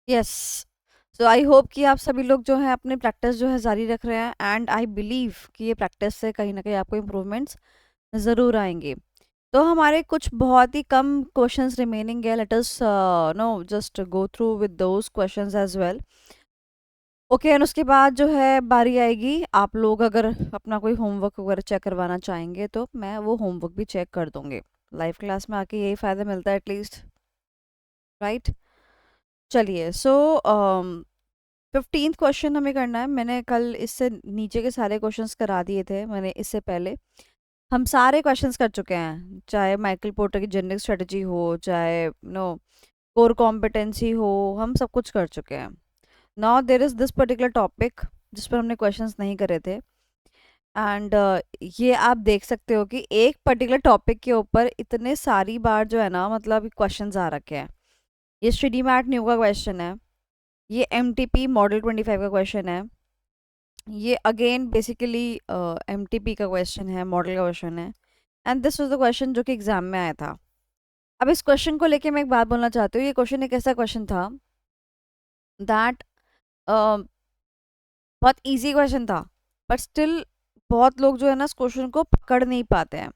Yes. So I hope कि आप सभी लोग जो है अपनी प्रैक्टिस जो है जारी रख रहे हैं, एंड आई बिलीव कि ये प्रैक्टिस से कहीं ना कहीं आपको इम्प्रूवमेंट्स ज़रूर आएंगे। तो हमारे कुछ बहुत ही कम क्वेश्चंस रिमेनिंग है। Let us no just go through with those questions as well. Okay, and उसके बाद जो है बारी आएगी, आप लोग अगर अपना कोई होमवर्क वगैरह चेक करवाना चाहेंगे तो मैं वो होमवर्क भी चेक कर दूंगी। लाइव क्लास में आके यही फ़ायदा मिलता है एटलीस्ट, राइट। चलिए, सो 15th क्वेश्चन हमें करना है। मैंने कल इससे नीचे के सारे क्वेश्चंस करा दिए थे, मैंने इससे पहले हम सारे क्वेश्चंस कर चुके हैं, चाहे माइकल पोर्टर की जेनेरिक स्ट्रेटजी हो, चाहे नो कोर कॉम्पिटेंसी हो, हम सब कुछ कर चुके हैं। Now there is this particular topic जिस पर हमने क्वेश्चंस नहीं करे थे, एंड ये आप देख सकते हो कि एक पर्टिकुलर टॉपिक के ऊपर इतने सारी बार जो है ना, मतलब क्वेश्चंस आ रखे हैं। ये श्रीडी मैट न्यू का क्वेश्चन है, ये MTP मॉडल 25 का क्वेश्चन है, ये अगेन बेसिकली MTP का क्वेश्चन है, मॉडल का क्वेश्चन है, and this was the question जो कि एग्जाम में आया था। अब इस क्वेश्चन को लेके मैं एक बात बोलना चाहती हूँ। ये क्वेश्चन एक ऐसा क्वेश्चन था दैट बहुत इजी क्वेश्चन था, बट स्टिल बहुत लोग जो है ना इस क्वेश्चन को पकड़ नहीं पाते हैं।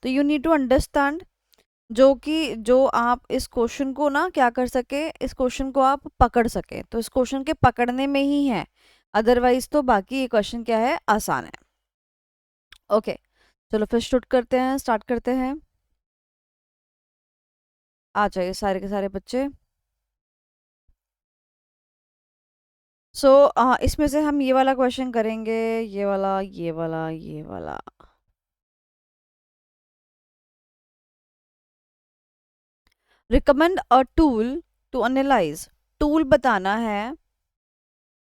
तो यू नीड टू अंडरस्टैंड जो आप इस क्वेश्चन को ना क्या कर सके, इस क्वेश्चन को आप पकड़ सके, तो इस क्वेश्चन के पकड़ने में ही है। अदरवाइज तो बाकी ये क्वेश्चन क्या है, आसान है। ओके, चलो फिर स्टार्ट करते हैं। आ जाइए सारे के सारे बच्चे। सो इसमें से हम ये वाला क्वेश्चन करेंगे, ये वाला, ये वाला, ये वाला। Recommend a tool to analyse. Tool बताना है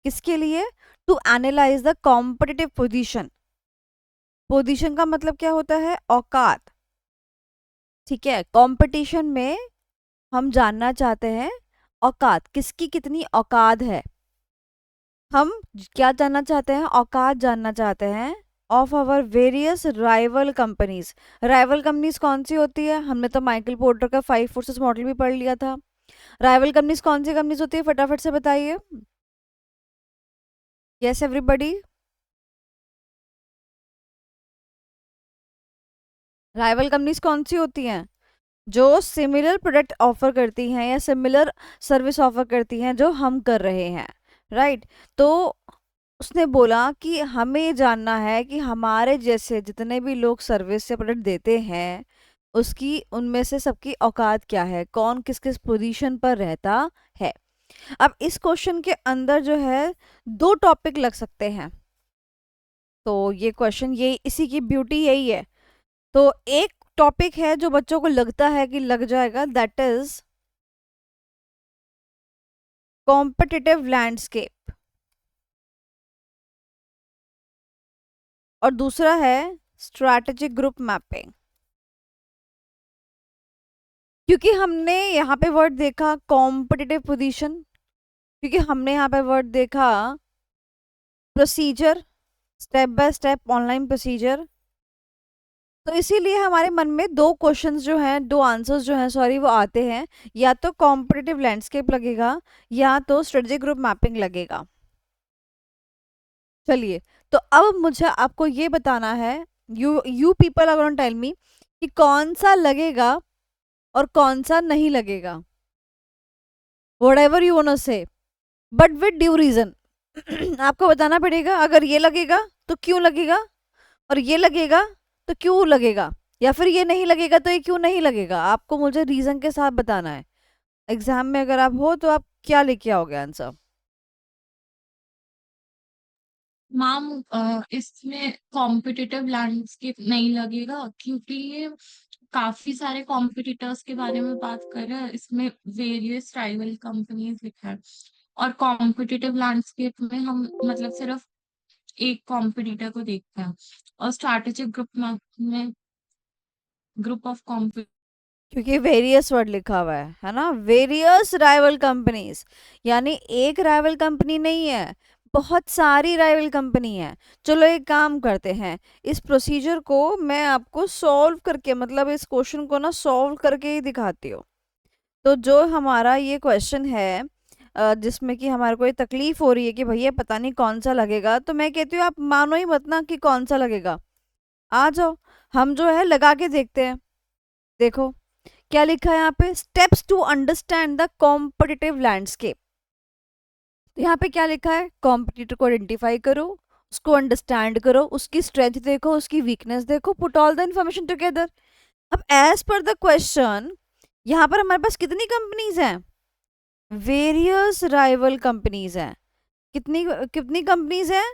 किसके लिए? To analyse the competitive position. Position का मतलब क्या होता है? औकात। ठीक है, कंपटीशन में हम जानना चाहते हैं औकात, किसकी कितनी औकात है। हम क्या जानना चाहते हैं? औकात जानना चाहते हैं of our various rival companies. Rival companies कौन सी होती है? हमने तो माइकल पोर्टर का 5 फोर्सेस मॉडल भी पढ़ लिया था। राइवल कंपनीज कौन सी कंपनीज होती है, फटाफट से बताइए। Yes everybody. राइवल कंपनीज कौन सी होती हैं? जो सिमिलर प्रोडक्ट ऑफर करती हैं या सिमिलर सर्विस ऑफर करती हैं जो हम कर रहे हैं, राइट। तो उसने बोला कि हमें जानना है कि हमारे जैसे जितने भी लोग सर्विस या प्रोडक्ट देते हैं, उसकी उनमें से सबकी औकात क्या है, कौन किस किस पोजीशन पर रहता है। अब इस क्वेश्चन के अंदर जो है दो टॉपिक लग सकते हैं। तो ये क्वेश्चन, ये इसी की ब्यूटी यही है। तो एक टॉपिक है जो बच्चों को लगता है कि लग जाएगा, दैट इज कॉम्पिटिटिव लैंडस्केप, और दूसरा है स्ट्रैटेजिक ग्रुप मैपिंग। क्योंकि हमने यहाँ पे वर्ड देखा कॉम्पिटिटिव पोजीशन, क्योंकि हमने यहाँ पे वर्ड देखा procedure, step by step online procedure, तो इसीलिए हमारे मन में दो क्वेश्चंस जो हैं, दो आंसर्स जो हैं सॉरी, वो आते हैं। या तो कॉम्पिटिटिव लैंडस्केप लगेगा या तो स्ट्रेटेजिक ग्रुप मैपिंग लगेगा। चलिए, तो अब मुझे आपको ये बताना है, you people are gonna tell me कि कौन सा लगेगा और कौन सा नहीं लगेगा। Whatever you want to say, but with due reason. आपको बताना पड़ेगा, अगर ये लगेगा तो क्यों लगेगा, और ये लगेगा तो क्यों लगेगा, या फिर ये नहीं लगेगा तो ये क्यों नहीं लगेगा। आपको मुझे रीजन के साथ बताना है। एग्जाम में अगर आप हो तो आप क्या लेके आओगे आंसर? मैम इसमें कॉम्पिटिटिव लैंडस्केप नहीं लगेगा क्योंकि ये काफी सारे कॉम्पिटिटर्स के बारे में बात कर रहे हैं। इसमें वेरियस राइवल कंपनीज लिखा है और कॉम्पिटिटिव लैंडस्केप में हम मतलब सिर्फ एक कॉम्पिटिटर को देखते हैं और स्ट्रैटेजिक ग्रुप में ग्रुप ऑफ कॉम्पिटिटर। क्योंकि वेरियस वर्ड लिखा हुआ है ना, वेरियस राइवल कंपनीज, यानी एक राइवल कंपनी नहीं है, बहुत सारी राइवल कंपनी है। चलो एक काम करते हैं, इस प्रोसीजर को मैं आपको सॉल्व करके, मतलब इस क्वेश्चन को ना सॉल्व करके ही दिखाती हूँ। तो जो हमारा ये क्वेश्चन है, जिसमें कि हमारे को ये तकलीफ हो रही है कि भैया पता नहीं कौन सा लगेगा, तो मैं कहती हूँ आप मानो ही मत ना कि कौन सा लगेगा। आ जाओ, हम जो है लगा के देखते हैं। देखो क्या लिखा है यहाँ पे, steps to understand the competitive landscape. यहाँ पे क्या लिखा है, कॉम्पिटिटर को आइडेंटिफाई करो, उसको अंडरस्टैंड करो, उसकी स्ट्रेंथ देखो, उसकी वीकनेस देखो, put all the information together. अब एज पर द क्वेश्चन, यहाँ पर हमारे पास कितनी कंपनीज हैं, वेरियस राइवल कंपनीज हैं। कितनी कितनी कंपनीज हैं?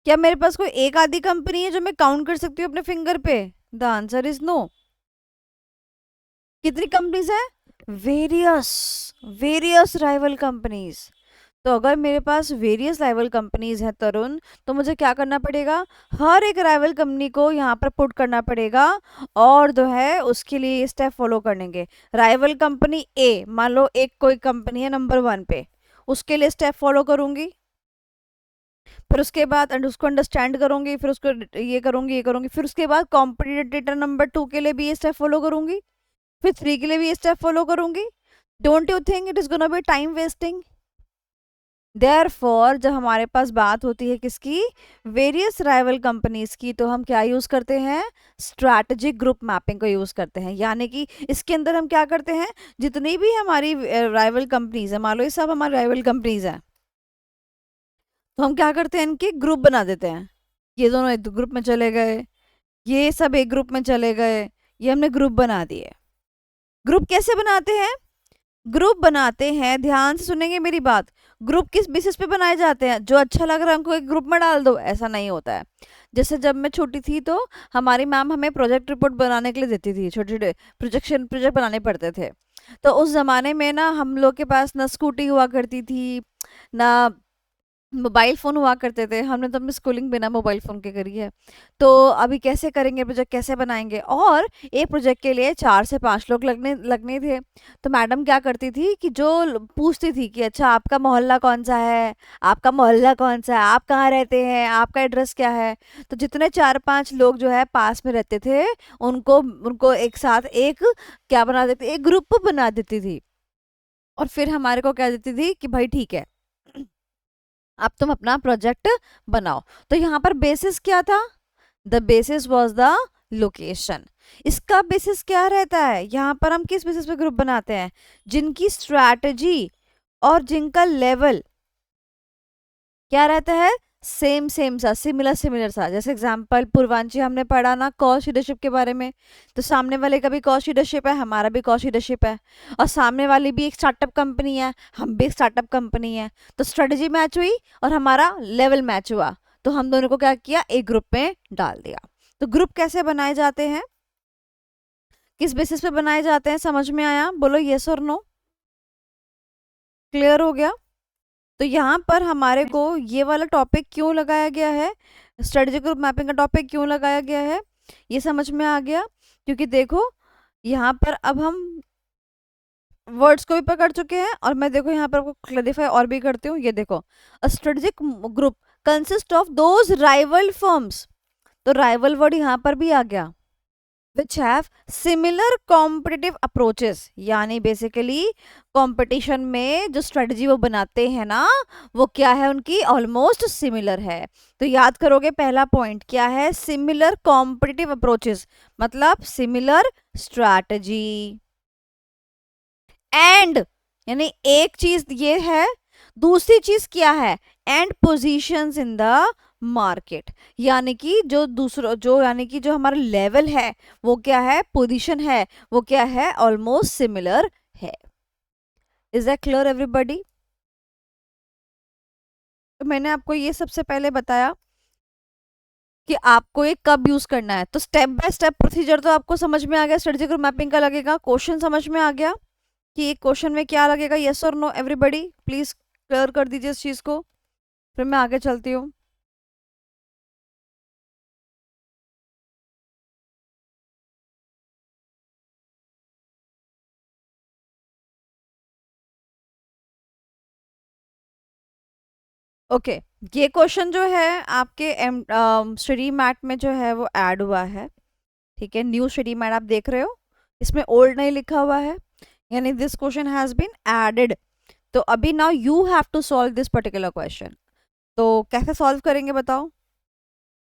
क्या मेरे पास कोई एक आधी कंपनी है जो मैं काउंट कर सकती हूँ अपने फिंगर पे? The answer is no. कितनी कंपनीज है? Various, various rival companies. तो अगर मेरे पास वेरियस राइवल कंपनीज हैं तरुण, तो मुझे क्या करना पड़ेगा, हर एक राइवल कंपनी को यहाँ पर पुट करना पड़ेगा, और जो है उसके लिए ये स्टेप फॉलो करेंगे। राइवल कंपनी ए, मान लो एक कोई कंपनी है नंबर 1 पे, उसके लिए स्टेप फॉलो करूंगी, फिर उसके बाद उसको अंडरस्टैंड करूंगी, फिर उसको ये करूंगी, फिर उसके बाद कॉम्पिटिटर नंबर 2 के लिए भी ये स्टेप फॉलो करूंगी, फिर 3 के लिए भी ये स्टेप फॉलो करूंगी। Don't you think it is gonna be time wasting? Therefore जब हमारे पास बात होती है किसकी, वेरियस राइवल कंपनीज की, तो हम क्या यूज करते हैं, स्ट्रैटेजिक ग्रुप मैपिंग को यूज करते हैं। यानी कि इसके अंदर हम क्या करते हैं, जितनी भी हमारी राइवल कंपनीज है, मान लो ये सब हमारी राइवल कंपनीज हैं, तो हम क्या करते हैं, इनके ग्रुप बना देते हैं। ये दोनों एक ग्रुप में चले गए, ये सब एक ग्रुप में चले गए, ये हमने ग्रुप बना दिए। ग्रुप कैसे बनाते हैं? ग्रुप बनाते हैं, ध्यान से सुनेंगे मेरी बात, ग्रुप किस बेसिस पे बनाए जाते हैं, जो अच्छा लग रहा है हमको एक ग्रुप में डाल दो, ऐसा नहीं होता है। जैसे जब मैं छोटी थी तो हमारी मैम हमें प्रोजेक्ट रिपोर्ट बनाने के लिए देती थी, छोटे छोटे प्रोजेक्ट बनाने पड़ते थे। तो उस जमाने में ना हम लोग के पास ना स्कूटी हुआ करती थी, ना मोबाइल फ़ोन हुआ करते थे। हमने तो अपनी स्कूलिंग बिना मोबाइल फ़ोन के करी है। तो अभी कैसे करेंगे प्रोजेक्ट, कैसे बनाएँगे? और एक प्रोजेक्ट के लिए 4 से 5 लोग लगने लगने थे। तो मैडम क्या करती थी कि जो पूछती थी कि अच्छा आपका मोहल्ला कौन-सा है? आपका मोहल्ला कौन-सा है? आप कहाँ रहते हैं? आपका एड्रेस क्या है? तो जितने 4-5 लोग जो है पास में रहते थे, उनको उनको एक साथ एक क्या बना देती, एक ग्रुप बना देती थी। और फिर हमारे को कह देती थी कि भाई ठीक है, अब तुम अपना प्रोजेक्ट बनाओ। तो यहाँ पर बेसिस क्या था? The basis was the location. इसका बेसिस क्या रहता है, यहाँ पर हम किस बेसिस पे ग्रुप बनाते हैं, जिनकी स्ट्रैटेजी और जिनका लेवल क्या रहता है, सेम सेम सा, सिमिलर सिमिलर सा। जैसे एग्जांपल पूर्वांची हमने पढ़ा ना कॉस्ट लीडरशिप के बारे में, तो सामने वाले का भी कॉस्ट लीडरशिप है, हमारा भी कॉस्ट लीडरशिप है, और सामने वाली भी एक स्टार्टअप कंपनी है, हम भी एक स्टार्टअप कंपनी है। तो स्ट्रेटजी मैच हुई और हमारा लेवल मैच हुआ, तो हम दोनों को क्या किया, एक ग्रुप में डाल दिया। तो ग्रुप कैसे बनाए जाते हैं, किस बेसिस पे बनाए जाते हैं, समझ में आया? बोलो यस और नो। क्लियर हो गया? तो यहाँ पर हमारे को ये वाला टॉपिक क्यों लगाया गया है, स्ट्रेटेजिक ग्रुप मैपिंग का टॉपिक क्यों लगाया गया है, ये समझ में आ गया? क्योंकि देखो यहाँ पर अब हम वर्ड्स को भी पकड़ चुके हैं, और मैं देखो यहाँ पर आपको क्लैरिफाई और भी करती हूँ। ये देखो, a strategic group consist of those rival firms, तो राइवल वर्ड यहाँ पर भी आ गया, which have similar competitive approaches, यानी बेसिकली कंपटीशन में जो स्ट्रेटजी वो बनाते हैं ना, वो क्या है, उनकी ऑलमोस्ट सिमिलर है। तो याद करोगे पहला पॉइंट क्या है, सिमिलर कॉम्पिटिटिव अप्रोचेस, मतलब सिमिलर स्ट्रैटेजी। एंड यानी एक चीज ये है, दूसरी चीज क्या है, and positions in the market, यानी कि जो दूसरा जो यानी कि जो हमारा लेवल है वो क्या है, पोजीशन है वो क्या है, ऑलमोस्ट सिमिलर है। Is that clear everybody? तो मैंने आपको ये सबसे पहले बताया कि आपको ये कब यूज करना है, तो स्टेप बाय स्टेप प्रोसीजर तो आपको समझ में आ गया, स्ट्रेटेजिक ग्रुप मैपिंग का लगेगा, क्वेश्चन समझ में आ गया कि एक क्वेश्चन में क्या लगेगा, यस और नो। एवरीबॉडी प्लीज क्लियर कर दीजिए इस चीज को, फिर मैं आगे चलती हूँ। ओके, ये क्वेश्चन जो है आपके स्टडी मैट में जो है वो ऐड हुआ है, ठीक है, न्यू स्टडी मैट आप देख रहे हो, इसमें ओल्ड नहीं लिखा हुआ है, यानी this question has been added तो अभी now you have to solve this particular question. तो कैसे सॉल्व करेंगे बताओ?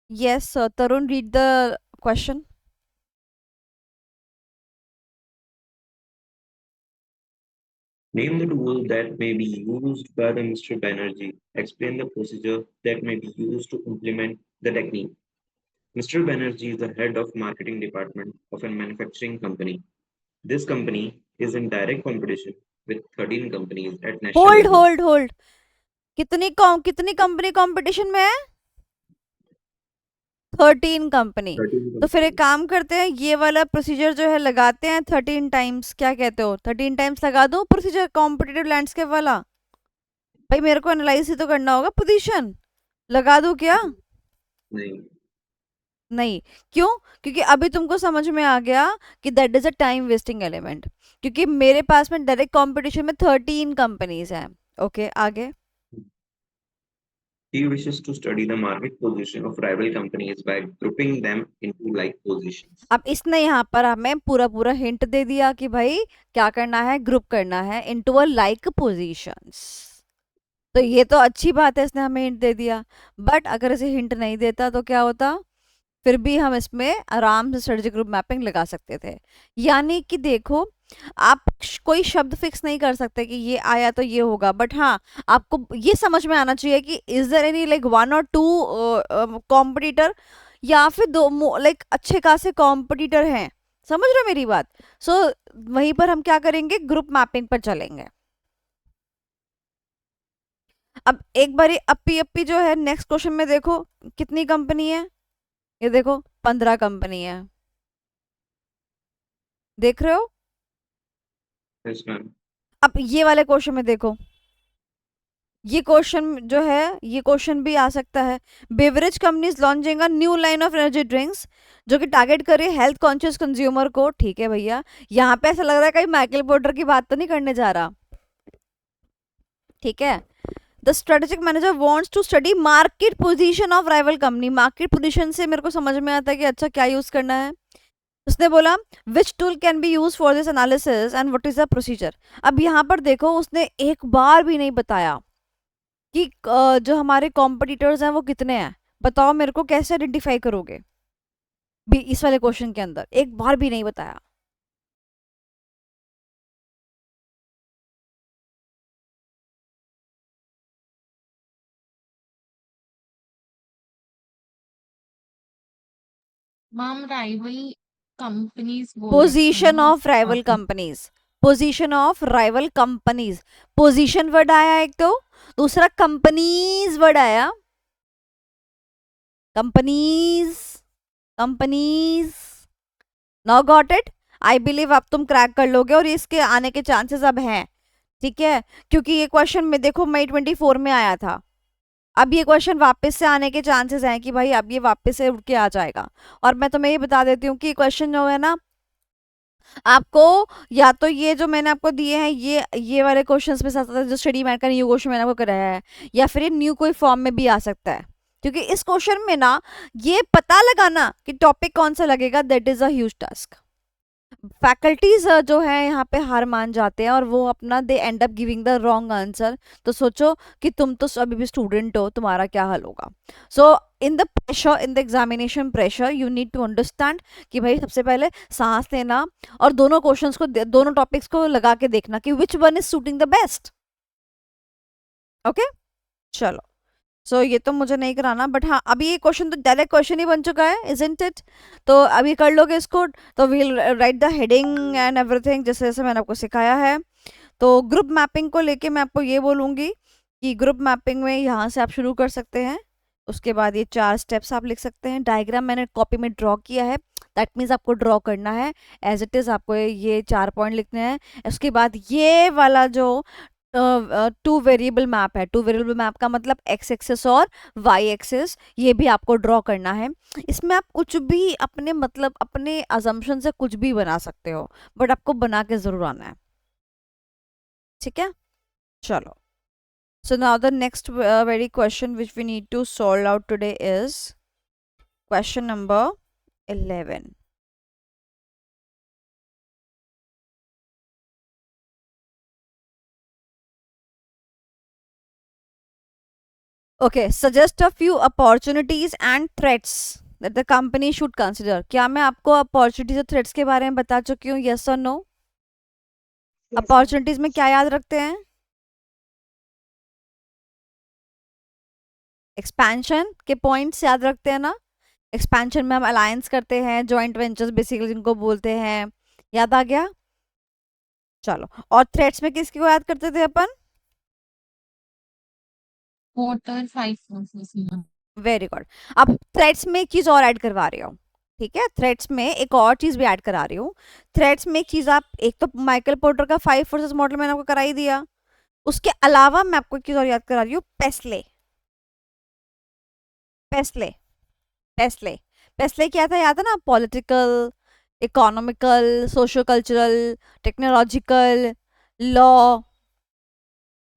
Yes Tarun, read the question. Name the tool that may be used by the Mr. Banerjee. Explain the procedure that may be used to implement the technique. Mr. Banerjee is the head of marketing department of a manufacturing company. This company is in direct competition with 13 companies at national hold level. Hold hold, कितनी company competition में है? 13 company. 13 तो फिर एक companies. काम करते हैं, ये वाला प्रोसीजर जो है लगाते हैं 13 टाइम्स। क्या कहते हो, 13 टाइम्स लगा दूं प्रोसीजर कॉम्पिटिटिव लैंडस्केप वाला? भाई मेरे को एनालाइज ही तो करना होगा पोजीशन। लगा दूं क्या? नहीं, नहीं। क्यों? क्योंकि अभी तुमको समझ में आ गया कि that is a time wasting element, क्योंकि मेरे पास में डायरेक्ट कंपटीशन में 13 कंपनीज हैं। ओके आगे। he wishes to study the market position of rival companies by grouping them into like positions. अब इसने यहाँ पर हमें पूरा पूरा हिंट दे दिया कि भाई क्या करना है, ग्रुप करना है इनटू अ लाइक पोजीशंस। तो ये तो अच्छी बात है, इसने हमें हिंट दे दिया। बट अगर इसे हिंट नहीं देता तो क्या होता? फिर भी हम इसमें आराम से स्ट्रेटजी ग्रुप मैपिंग लगा सकते थे। यानी कि देखो, आप कोई शब्द फिक्स नहीं कर सकते कि ये आया तो ये होगा, बट हाँ आपको ये समझ में आना चाहिए कि is there any like one or two competitor, या फिर दो लाइक अच्छे खासे कॉम्पिटिटर हैं। समझ रहे हो मेरी बात? सो वहीं पर हम क्या करेंगे, ग्रुप मैपिंग पर चलेंगे। अब एक बारी अपी अपी जो है नेक्स्ट क्वेश्चन में देखो कितनी कंपनी है। ये देखो 15 कंपनी है, देख रहे हो? Yes, ma'am. अब ये वाले क्वेश्चन में देखो, ये क्वेश्चन जो है ये क्वेश्चन भी आ सकता है। Beverage companies launching a new line of energy drinks जो कि टारगेट करे हेल्थ कॉन्शियस कंज्यूमर को। ठीक है भैया, यहाँ पे ऐसा लग रहा है कहीं माइकल पोर्टर की बात तो नहीं करने जा रहा। ठीक है। The strategic manager wants to study market position of rival company. Market position से मेरे को समझ में आता है कि अच्छा क्या यूज करना है। उसने बोला which tool can be use for this analysis and what is the procedure. अब यहाँ पर देखो उसने एक बार भी नहीं बताया कि जो हमारे कॉम्पिटिटर्स हैं वो कितने हैं। बताओ मेरे को कैसे आइडेंटिफाई करोगे भी इस वाले क्वेश्चन के अंदर, एक बार भी नहीं बताया। मैम राइवल कंपनीज बोल रखा है पोजीशन ना ऑफ राइवल आपने। Companies, position of rival companies. Position word आया एक तो, दूसरा कंपनीज वर्ड आया। Companies, companies. Now got it. I believe अब तुम क्रैक कर लोगे और इसके आने के चांसेस अब हैं। ठीक है, क्योंकि ये क्वेश्चन में देखो मई 24 में आया था। अब ये क्वेश्चन वापस से आने के चांसेस हैं कि भाई अब ये वापस से उठ के आ जाएगा। और मैं तुम्हें ये बता देती हूँ कि क्वेश्चन जो है ना, आपको या तो ये जो मैंने आपको दिए हैं ये वाले क्वेश्चंस में साथ साथ जो स्टडी मैट का न्यू क्वेश्चन मैंने आपको कराया है, या फिर ये न्यू कोई फॉर्म में भी आ सकता है। क्योंकि इस क्वेश्चन में ना ये पता लगाना कि टॉपिक कौन सा लगेगा that is a huge task. Faculties जो है यहाँ पे हार मान जाते हैं और वो अपना they end up giving the wrong answer. तो सोचो कि तुम तो अभी भी स्टूडेंट हो, तुम्हारा क्या हाल होगा। So in the pressure, in the examination pressure you need to understand कि भाई सबसे पहले सांस लेना और दोनों क्वेश्चंस को, दोनों टॉपिक्स को लगा के देखना कि which one is suiting the best. Okay चलो। सो ये तो मुझे नहीं कराना, बट हाँ अभी ये क्वेश्चन तो डायरेक्ट क्वेश्चन ही बन चुका है, इजंट इट? तो अभी कर लोगे इसको, तो we'll write the heading and everything जैसे जैसे मैंने आपको सिखाया है। तो ग्रुप मैपिंग को लेके मैं आपको ये बोलूँगी कि ग्रुप मैपिंग में यहाँ से आप शुरू कर सकते हैं। उसके बाद ये 4 स्टेप्स आप लिख सकते हैं। डायग्राम मैंने कॉपी में ड्रॉ किया है, दैट मीन्स आपको ड्रॉ करना है एज इट इज़। आपको ये 4 पॉइंट लिखने हैं। उसके बाद ये वाला जो टू वेरिएबल मैप है, टू वेरिएबल मैप का मतलब एक्स एक्सिस और वाई एक्सिस, ये भी आपको ड्रॉ करना है। इसमें आप कुछ भी अपने मतलब अपने अजम्पशन से कुछ भी बना सकते हो, बट आपको बना के जरूर आना है। ठीक है चलो। So now the next very question which we need to solve out today is question number 11. Okay, suggest a few opportunities and threats that the company should consider. क्या मैं आपको अपॉर्चुनिटीज और थ्रेट्स के बारे में बता चुकी हूँ? यस और नो? अपॉर्चुनिटीज में क्या याद रखते हैं? एक्सपेंशन के पॉइंट्स याद रखते हैं ना? एक्सपेंशन में हम अलायंस करते हैं, जॉइंट वेंचर्स बेसिकली जिनको बोलते हैं। याद आ गया? चलो, और थ्रेट्स में किसको याद करते थे अपन? वॉटर 5 फोर्सेस में। Very good. अब थ्रेड्स में एक चीज और ऐड करवा रही हूँ, ठीक है? थ्रेड्स में एक और चीज भी ऐड करा रही हूँ। थ्रेड्स में एक चीज, आप एक तो माइकल पोर्टर का 5 फोर्सेस मॉडल मैंने आपको करा ही दिया, उसके अलावा मैं आपको एक चीज और याद करा रही हूँ, पेस्ले। पेस्ले पेस्ले पेस्ले क्या था, याद है ना? Political, economical, socio cultural, technological, law,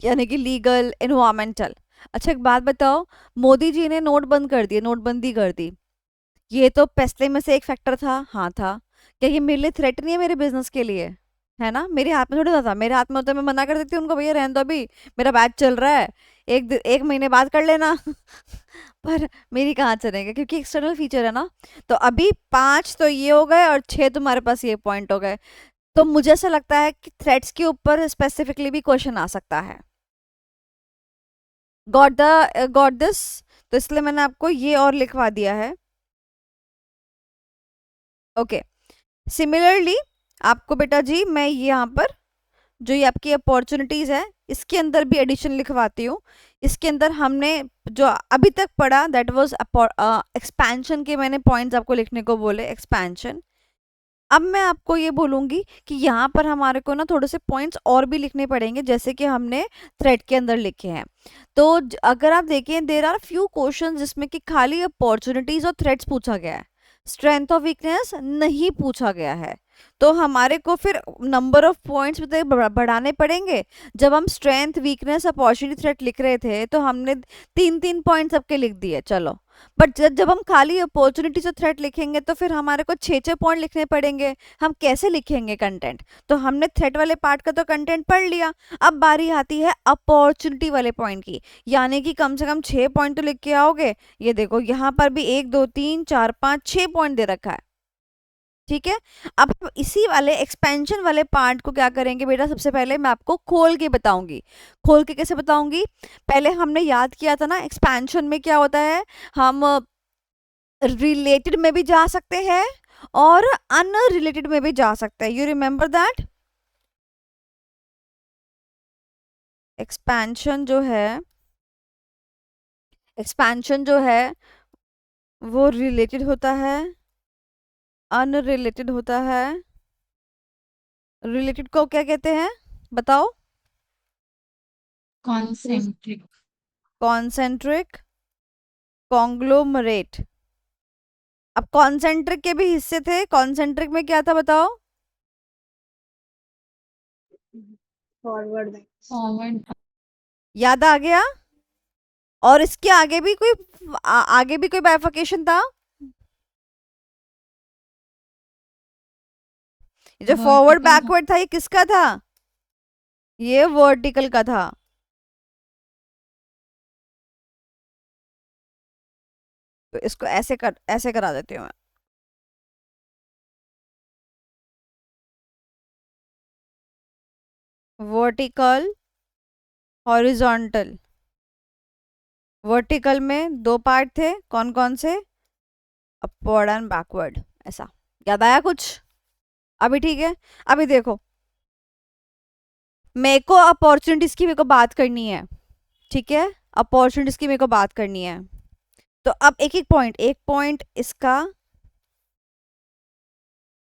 यानी कि लीगल, एनवायरमेंटल। अच्छा एक बात बताओ, मोदी जी ने नोट बंद कर दिए, नोटबंदी कर दी, ये तो पेस्ले में से एक फैक्टर था? हाँ था। क्या ये मेरे लिए थ्रेट नहीं है मेरे बिजनेस के लिए? है ना? मेरे हाथ में थोड़ी ना था, मेरे हाथ में होता मैं मना कर देती उनको, भैया रहने दो अभी, मेरा बैच चल रहा है, एक महीने बाद कर लेना। पर मेरी कहाँ चलेंगे, क्योंकि एक्सटर्नल फीचर है ना। तो अभी 5 तो ये हो गए और 6 तुम्हारे पास ये पॉइंट हो गए। तो मुझे ऐसा लगता है कि थ्रेट्स के ऊपर स्पेसिफिकली भी क्वेश्चन आ सकता है। Got this? तो इसलिए मैंने आपको ये और लिखवा दिया है। ओके, सिमिलरली आपको बेटा जी मैं यहाँ पर जो ये आपकी अपॉर्चुनिटीज है इसके अंदर भी एडिशन लिखवाती हूँ। इसके अंदर हमने जो अभी तक पढ़ा दैट वाज एक्सपेंशन के, मैंने पॉइंट्स आपको लिखने को बोले, एक्सपेंशन। अब मैं आपको ये बोलूंगी कि यहाँ पर हमारे को ना थोड़े से पॉइंट्स और भी लिखने पड़ेंगे, जैसे कि हमने थ्रेड के अंदर लिखे हैं। तो अगर आप देखें, देर आर फ्यू क्वेश्चन जिसमें कि खाली अपॉर्चुनिटीज और थ्रेड्स पूछा गया है, स्ट्रेंथ ऑफ वीकनेस नहीं पूछा गया है। तो हमारे को फिर नंबर ऑफ पॉइंट्स भी बढ़ाने पड़ेंगे। जब हम स्ट्रेंथ, वीकनेस, अपॉर्चुनिटी, थ्रेट लिख रहे थे तो हमने 3-3 पॉइंट सबके लिख दिए, चलो। बट जब हम खाली अपॉर्चुनिटीज और थ्रेट लिखेंगे तो फिर हमारे को 6-6 पॉइंट लिखने पड़ेंगे। हम कैसे लिखेंगे कंटेंट? तो हमने थ्रेट वाले पार्ट का तो कंटेंट पढ़ लिया, अब बारी आती है अपॉर्चुनिटी वाले पॉइंट की, यानी कि कम से कम 6 पॉइंट तो लिख के आओगे। ये देखो यहाँ पर भी 1 2 3 4 5 6 पॉइंट दे रखा है, ठीक है? अब इसी वाले एक्सपेंशन वाले पार्ट को क्या करेंगे बेटा, सबसे पहले मैं आपको खोल के बताऊंगी। खोल के कैसे बताऊंगी? पहले हमने याद किया था ना, एक्सपेंशन में क्या होता है, हम रिलेटेड में भी जा सकते हैं और अनरिलेटेड में भी जा सकते हैं। You remember that? एक्सपेंशन जो है, एक्सपेंशन जो है वो रिलेटेड होता है, अनरिलेटेड होता है। रिलेटेड को क्या कहते हैं बताओ? कॉन्सेंट्रिक। Concentric, conglomerate. अब कॉन्सेंट्रिक के भी हिस्से थे, कॉन्सेंट्रिक में क्या था बताओ? फॉरवर्ड। फॉरवर्ड। याद आ गया? और इसके आगे भी कोई आगे भी कोई बाइफर्केशन था? ये जो फॉरवर्ड वर्टिकल। बैकवर्ड था ये किसका था? ये वर्टिकल का था। तो इसको ऐसे करा देती हूँ मैं। Vertical, horizontal. वर्टिकल में 2 पार्ट थे, कौन कौन से? Upward and backward. ऐसा याद आया कुछ? अभी ठीक है। अभी देखो, मेरे को अपॉर्चुनिटीज की मेरे को बात करनी है, ठीक है? अपॉर्चुनिटीज की मेरे को बात करनी है। तो अब एक पॉइंट इसका,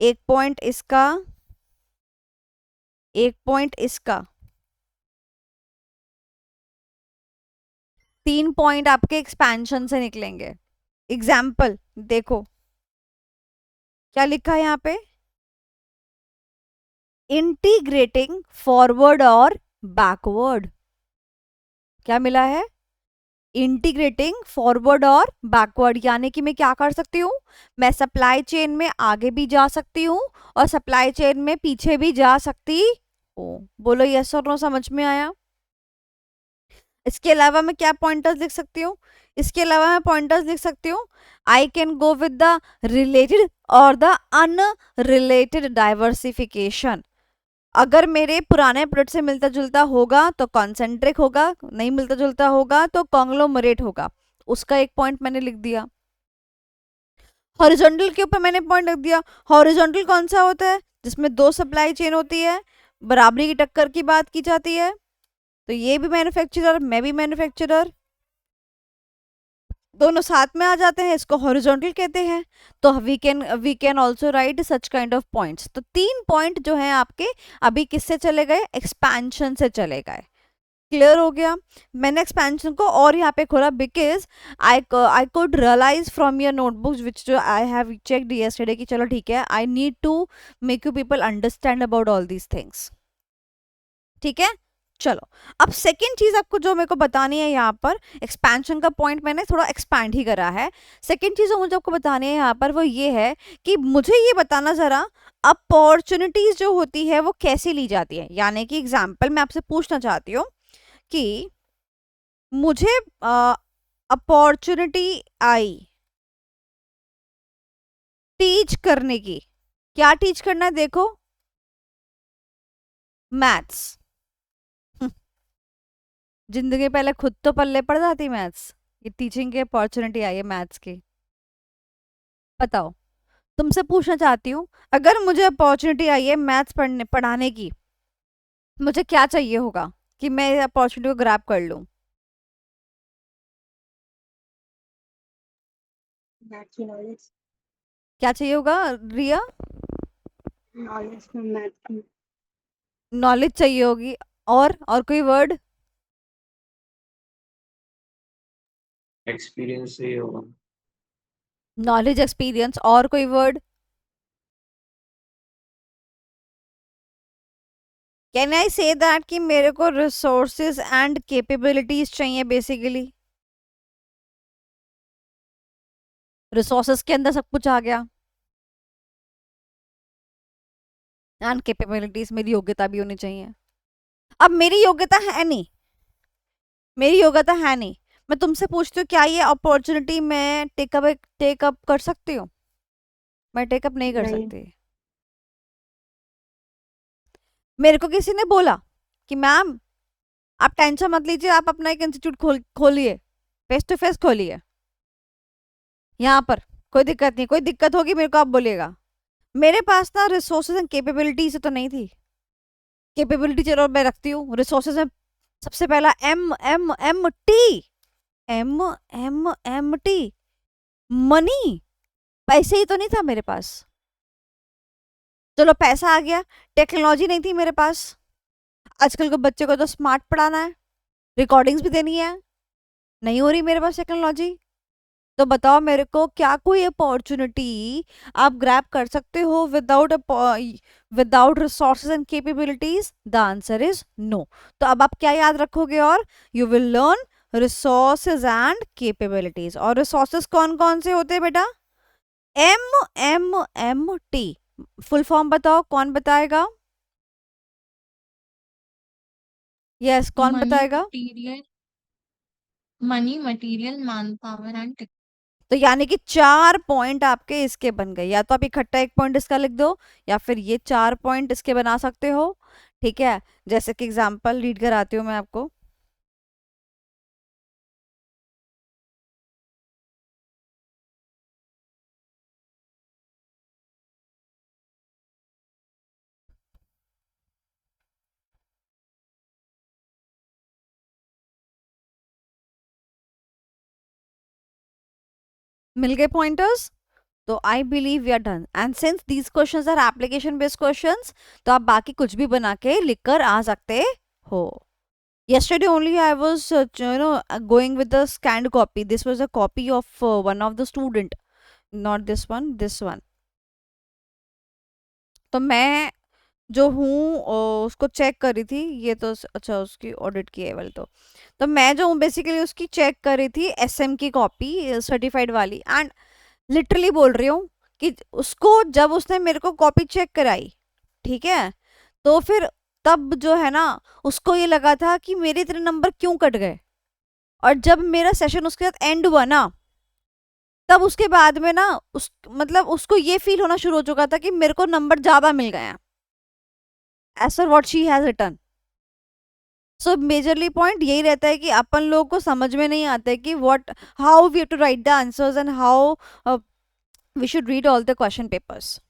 एक पॉइंट इसका, एक पॉइंट इसका, 3 पॉइंट आपके एक्सपेंशन से निकलेंगे। एग्जाम्पल देखो क्या लिखा है यहाँ पे, इंटीग्रेटिंग फॉरवर्ड और बैकवर्ड। क्या मिला है? इंटीग्रेटिंग फॉरवर्ड और बैकवर्ड, यानी कि मैं क्या कर सकती हूँ, मैं सप्लाई चेन में आगे भी जा सकती हूँ और सप्लाई चेन में पीछे भी जा सकती हूँ। बोलो यस और नो, समझ में आया? इसके अलावा मैं क्या पॉइंटर्स लिख सकती हूँ? इसके अलावा मैं पॉइंटर्स लिख सकती हूँ, I can go with the related और द अनरिलेटेड डाइवर्सिफिकेशन। अगर मेरे पुराने प्रोडक्ट से मिलता जुलता होगा तो कॉन्सेंट्रिक होगा, नहीं मिलता जुलता होगा तो कॉन्ग्लोमरेट होगा। उसका एक पॉइंट मैंने लिख दिया। हॉरिजॉन्टल के ऊपर मैंने पॉइंट लिख दिया। हॉरिजॉन्टल कौन सा होता है? जिसमें दो सप्लाई चेन होती है, बराबरी की टक्कर की बात की जाती है। तो ये भी मैन्युफैक्चरर, मैं भी मैन्युफैक्चरर, दोनों साथ में आ जाते हैं, इसको हॉरिजॉन्टल कहते हैं। तो we can also write such kind of points. तो 3 पॉइंट जो हैं आपके अभी किससे चले गए? एक्सपेंशन से चले गए। क्लियर हो गया? मैंने एक्सपेंशन को और यहाँ पे खोला because I could realise from your notebooks which जो आई हैव चेक्ड यस्टरडे कि चलो ठीक है, I need to make you people understand about all these things. ठीक है, चलो अब सेकेंड चीज आपको जो मेरे को बतानी है यहाँ पर, एक्सपेंशन का पॉइंट मैंने थोड़ा एक्सपैंड ही करा है। सेकेंड चीज जो मुझे आपको बतानी है यहाँ पर वो ये है कि मुझे ये बताना जरा अपॉर्चुनिटीज जो होती है वो कैसे ली जाती है। यानी कि एग्जाम्पल मैं आपसे पूछना चाहती हूँ कि मुझे अपॉर्चुनिटी आई टीच करने की। क्या टीच करना है? देखो, मैथ्स। जिंदगी पहले खुद तो पल्ले पड़ जाती मैथ्स, ये टीचिंग की अपॉर्चुनिटी आई है मैथ्स की। बताओ, तुमसे पूछना चाहती हूँ, अगर मुझे अपॉर्चुनिटी आई है मैथ्स पढ़ाने की, मुझे क्या चाहिए होगा कि मैं अपॉर्चुनिटी को ग्रैब कर लूँ? मैथ की नॉलेज, क्या चाहिए होगा रिया? नॉलेज में मैथ की। नॉलेज चाहिए होगी। और कोई वर्ड? एक्सपीरियंस से होगा। नॉलेज, एक्सपीरियंस, और कोई word? Can I say that कि मेरे को रिसोर्सेज एंड कैपेबिलिटीज चाहिए बेसिकली? रिसोर्सेज के अंदर सब कुछ आ गया एंड कैपेबिलिटीज, मेरी योग्यता भी होनी चाहिए। अब मेरी योग्यता है नहीं, मेरी योग्यता है नहीं, मैं तुमसे पूछती हूँ क्या ये अपॉर्चुनिटी मैं टेकअप कर सकती हूँ? मैं टेकअप नहीं कर नहीं। सकती। मेरे को किसी ने बोला कि मैम आप टेंशन मत लीजिए, आप अपना एक इंस्टीट्यूट खोलिए, फेस टू फेस खोलिए, यहाँ पर कोई दिक्कत नहीं, कोई दिक्कत होगी मेरे को आप बोलिएगा। मेरे पास ना रिसोर्सेज एंड कैपेबिलिटीज तो नहीं थी। कैपेबिलिटी चलो मैं रखती हूँ, रिसोर्सेज में सबसे पहला M M M T, M M M T, money. पैसे ही तो नहीं था मेरे पास। चलो पैसा आ गया, टेक्नोलॉजी नहीं थी मेरे पास। आजकल के बच्चे को तो स्मार्ट पढ़ाना है, रिकॉर्डिंग्स भी देनी है, नहीं हो रही मेरे पास टेक्नोलॉजी। तो बताओ मेरे को क्या कोई अपॉर्चुनिटी आप ग्रैब कर सकते हो without resources and capabilities? The answer is no. तो अब आप क्या याद रखोगे? और you will learn resources and capabilities. और रिसोर्सेज कौन कौन से होते हैं बेटा? M M M T. Full form बताओ, कौन बताएगा? यस, कौन मनी बताएगा? Material, money material man power and. तो यानी कि 4 पॉइंट आपके इसके बन गए। या तो आप इकट्ठा एक पॉइंट इसका लिख दो या फिर ये 4 पॉइंट इसके बना सकते हो। ठीक है, जैसे कि एग्जांपल रीड कराती हूँ मैं आपको। मिल गए पॉइंटर्स? तो I believe we are done. And since these questions are application based questions, तो आप बाकी कुछ भी बना के लिख कर आ सकते हो। Yesterday only I was going with the scanned copy. This was a copy of one of the student, not this one, this one. तो मैं जो हूँ उसको चेक कर रही थी। ये तो अच्छा उसकी ऑडिट की है वाली। तो मैं जो हूँ बेसिकली उसकी चेक कर रही थी, एसएम की कॉपी सर्टिफाइड वाली। एंड लिटरली बोल रही हूँ कि उसको जब उसने मेरे को कॉपी चेक कराई, ठीक है, तो फिर तब जो है ना उसको ये लगा था कि मेरे इतने नंबर क्यों कट गए। और जब मेरा सेशन उसके साथ एंड हुआ ना, तब उसके बाद में ना उस मतलब उसको ये फील होना शुरू हो चुका था कि मेरे को नंबर ज्यादा मिल गए हैं as per what she has written. So majorly point यही रहता है कि अपन लोगों को समझ में नहीं आता है कि what how we have to write the answers and how we should read all the question papers.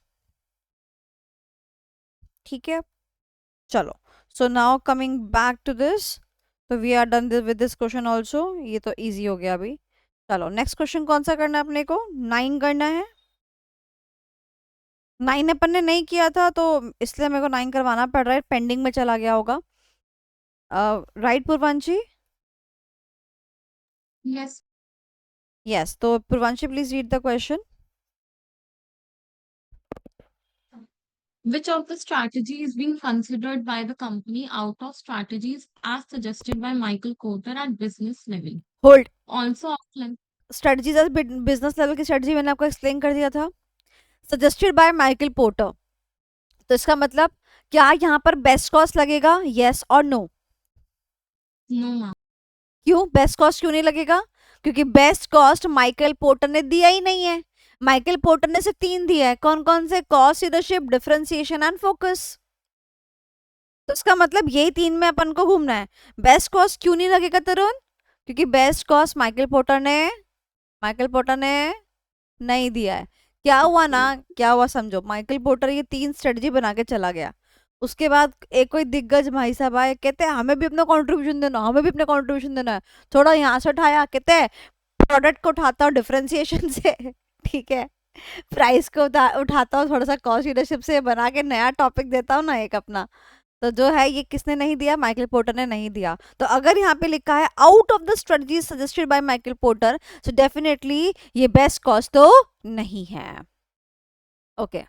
ठीक है, चलो। So now coming back to this, तो we are done with this question also. ये तो इजी हो गया अभी। चलो नेक्स्ट क्वेश्चन कौन सा करना है अपने को? 9 करना है। 9 अपन ने नहीं किया था तो इसलिए मेरे को 9 करवाना पड़ रहा है, पेंडिंग में चला गया होगा। राइट पूर्वांशी? Yes. यस, तो Purvanshi please read the question. Which of the strategies being considered by the company out of strategies as suggested by Michael Porter at business level? Hold. Also offline. Strategies as business level की strategy मैंने आपको explain कर दिया था, suggested by Michael porter. तो इसका मतलब क्या यहाँ पर बेस्ट कॉस्ट लगेगा, यस और नो? No, ma'am. क्यों बेस्ट कॉस्ट क्यों नहीं लगेगा? क्योंकि बेस्ट कॉस्ट माइकल पोर्टर ने दिया ही नहीं है। माइकल पोर्टर ने सिर्फ 3 दिया है। कौन कौन से? Cost, leadership, differentiation and focus. तो इसका मतलब यही 3 में अपन को घूमना है। बेस्ट कॉस्ट क्यों नहीं लगेगा तरुण? क्योंकि बेस्ट कॉस्ट माइकल पोर्टर ने नहीं दिया है। क्या हुआ ना, क्या हुआ समझो, माइकल पोर्टर ये 3 स्ट्रेटजी बना के चला गया। उसके बाद एक कोई दिग्गज भाई साहब आए, कहते हैं हमें भी अपना कंट्रीब्यूशन देना, हमें भी अपना कंट्रीब्यूशन देना है। थोड़ा यहाँ से उठाया, कहते हैं प्रोडक्ट को उठाता हूँ डिफरेंशिएशन से ठीक है, प्राइस को उठाता हूँ थोड़ा सा कॉस्ट लीडरशिप से, बना के नया टॉपिक देता हूँ ना एक अपना। तो जो है ये किसने नहीं दिया? माइकल पोर्टर ने नहीं दिया। तो अगर यहाँ पे लिखा है out of the strategy suggested by Michael porter, so definitely ये बेस्ट कॉस्ट तो नहीं है। ओके